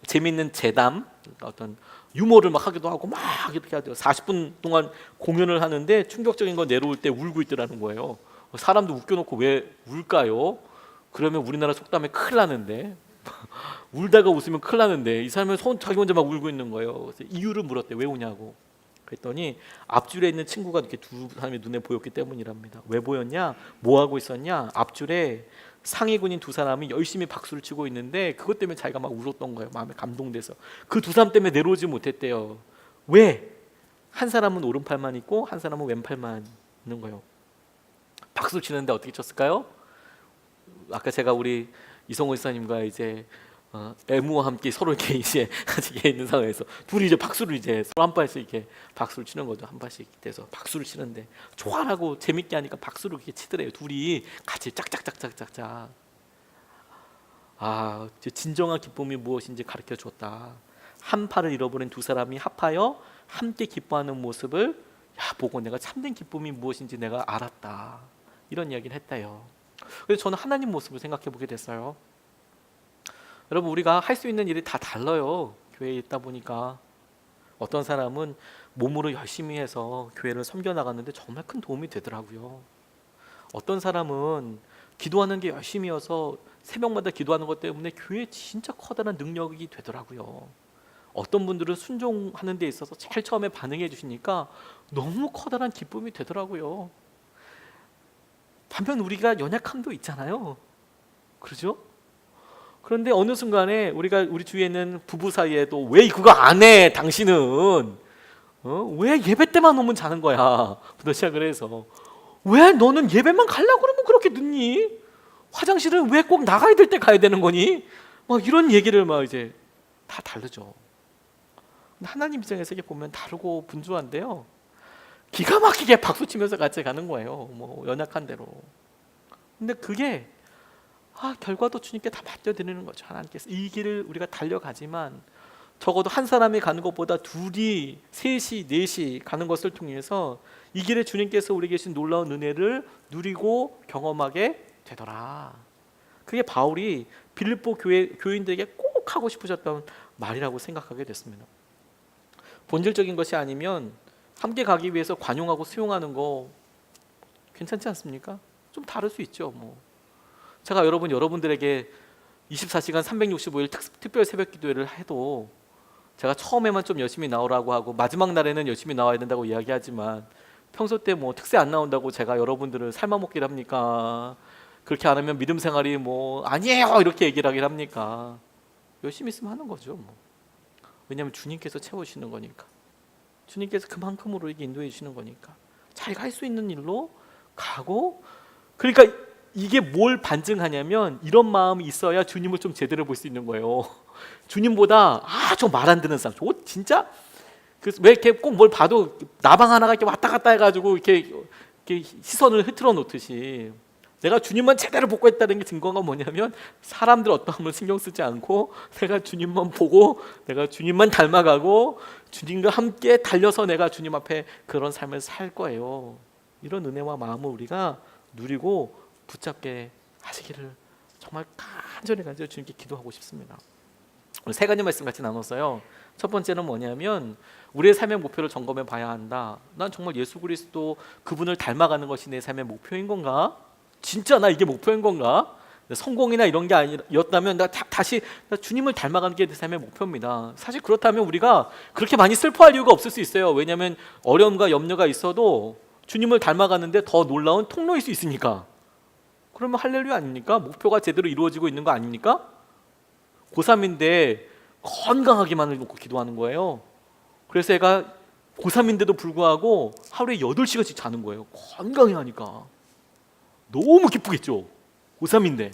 [SPEAKER 1] 재밌는 재담, 어떤 유머를 막 하기도 하고 막 이렇게 하죠. 40분 동안 공연을 하는데 충격적인 건 내려올 때 울고 있더라는 거예요. 사람도 웃겨놓고 왜 울까요? 그러면 우리나라 속담에 큰일 나는데 울다가 웃으면 큰일 나는데 이 사람은 자기 혼자 막 울고 있는 거예요. 그래서 이유를 물었대. 왜 우냐고. 그랬더니 앞줄에 있는 친구가 이렇게 두 사람의 눈에 보였기 때문이랍니다. 왜 보였냐? 뭐 하고 있었냐? 앞줄에 상위 군인 두 사람이 열심히 박수를 치고 있는데 그것 때문에 자기가 막 울었던 거예요. 마음에 감동돼서. 그 두 사람 때문에 내려오지 못했대요. 왜? 한 사람은 오른팔만 있고 한 사람은 왼팔만 있는 거예요. 박수 치는데 어떻게 쳤을까요? 아까 제가 우리 이성호 이사님과 이제 애무와 함께 서로 이렇게 이제 같이 있는 상황에서 둘이 이제 박수를 이제 서로 한 발씩 이렇게 박수를 치는 거죠. 한 발씩 돼서 박수를 치는데 좋아라고 재밌게 하니까 박수를 이렇게 치더래요. 둘이 같이 짝짝짝짝짝짝. 진정한 기쁨이 무엇인지 가르쳐 줬다. 한 팔을 잃어버린 두 사람이 합하여 함께 기뻐하는 모습을 보고 내가 참된 기쁨이 무엇인지 내가 알았다. 이런 이야기를 했대요. 그래서 저는 하나님 모습을 생각해 보게 됐어요. 여러분, 우리가 할 수 있는 일이 다 달라요. 교회에 있다 보니까 어떤 사람은 몸으로 열심히 해서 교회를 섬겨 나갔는데 정말 큰 도움이 되더라고요. 어떤 사람은 기도하는 게 열심히여서 새벽마다 기도하는 것 때문에 교회에 진짜 커다란 능력이 되더라고요. 어떤 분들은 순종하는 데 있어서 제일 처음에 반응해 주시니까 너무 커다란 기쁨이 되더라고요. 반면 우리가 연약함도 있잖아요. 그렇죠? 그런데 어느 순간에 우리 주위에 있는 부부 사이에도 왜 그거 안 해? 당신은 왜 예배 때만 오면 자는 거야? 부터 시작을 해서 왜 너는 예배만 가려고 그러면 그렇게 늦니? 화장실은 왜 꼭 나가야 될 때 가야 되는 거니? 막 이런 얘기를 막 이제 다 다르죠. 하나님 입장에서 이게 보면 다르고 분주한데요. 기가 막히게 박수 치면서 같이 가는 거예요. 뭐 연약한 대로. 근데 그게 결과도 주님께 다 맡겨드리는 거죠. 하나님께서 이 길을 우리가 달려가지만 적어도 한 사람이 가는 것보다 둘이, 셋이, 넷이 가는 것을 통해서 이 길에 주님께서 우리에게 주신 놀라운 은혜를 누리고 경험하게 되더라. 그게 바울이 빌립보 교인들에게 꼭 하고 싶으셨던 말이라고 생각하게 됐습니다. 본질적인 것이 아니면 함께 가기 위해서 관용하고 수용하는 거 괜찮지 않습니까? 좀 다를 수 있죠. 뭐 제가 여러분들에게 24시간 365일 특별 새벽 기도회를 해도 제가 처음에만 좀 열심히 나오라고 하고 마지막 날에는 열심히 나와야 된다고 이야기하지만 평소 때 뭐 특세 안 나온다고 제가 여러분들을 삶아먹기를 합니까? 그렇게 안 하면 믿음 생활이 뭐 아니에요 이렇게 얘기를 하긴 합니까? 열심히 있으면 하는 거죠. 뭐. 왜냐하면 주님께서 채우시는 거니까. 주님께서 그만큼으로 이게 인도해 주시는 거니까. 자기가 할 수 있는 일로 가고, 그러니까 이게 뭘 반증하냐면 이런 마음이 있어야 주님을 좀 제대로 볼 수 있는 거예요. 주님보다 저 말 안 듣는 사람, 저 진짜 그래서 왜 이렇게 꼭 뭘 봐도 나방 하나가 이렇게 왔다 갔다 해가지고 이렇게 시선을 흐트러 놓듯이 내가 주님만 제대로 보고 있다는 게 증거가 뭐냐면 사람들 어떠함을 신경 쓰지 않고 내가 주님만 보고 내가 주님만 닮아가고 주님과 함께 달려서 내가 주님 앞에 그런 삶을 살 거예요. 이런 은혜와 마음을 우리가 누리고 붙잡게 하시기를 정말 간절히 주님께 기도하고 싶습니다. 오늘 세 가지 말씀 같이 나눴어요. 첫 번째는 뭐냐면 우리의 삶의 목표를 점검해 봐야 한다. 난 정말 예수 그리스도 그분을 닮아가는 것이 내 삶의 목표인 건가? 진짜 나 이게 목표인 건가? 성공이나 이런 게 아니었다면 나 주님을 닮아가는 게 내 삶의 목표입니다. 사실 그렇다면 우리가 그렇게 많이 슬퍼할 이유가 없을 수 있어요. 왜냐하면 어려움과 염려가 있어도 주님을 닮아가는데 더 놀라운 통로일 수 있으니까. 그러면 할렐루야 아닙니까? 목표가 제대로 이루어지고 있는 거 아닙니까? 고3인데 건강하기만을 놓고 기도하는 거예요. 그래서 애가 고3인데도 불구하고 하루에 8시간씩 자는 거예요. 건강해 하니까. 너무 기쁘겠죠. 고3인데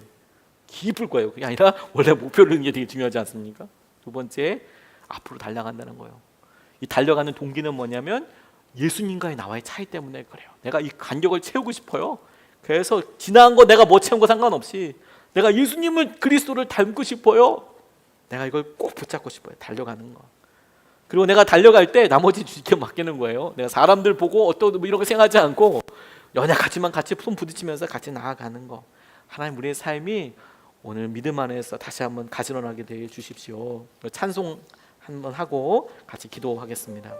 [SPEAKER 1] 기쁠 거예요. 그게 아니라 원래 목표를 넣는 게 되게 중요하지 않습니까? 두 번째, 앞으로 달려간다는 거예요. 이 달려가는 동기는 뭐냐면 예수님과의 나와의 차이 때문에 그래요. 내가 이 간격을 채우고 싶어요. 그래서 지나간 거 내가 뭐 채운 거 상관없이 내가 예수님을 그리스도를 닮고 싶어요. 내가 이걸 꼭 붙잡고 싶어요. 달려가는 거. 그리고 내가 달려갈 때 나머지 주님께 맡기는 거예요. 내가 사람들 보고 어떤 이런 거 생각하지 않고 연약하지만 같이 손 부딪히면서 같이 나아가는 거. 하나님 우리의 삶이 오늘 믿음 안에서 다시 한번 가지런하게 되어 주십시오. 찬송 한번 하고 같이 기도하겠습니다.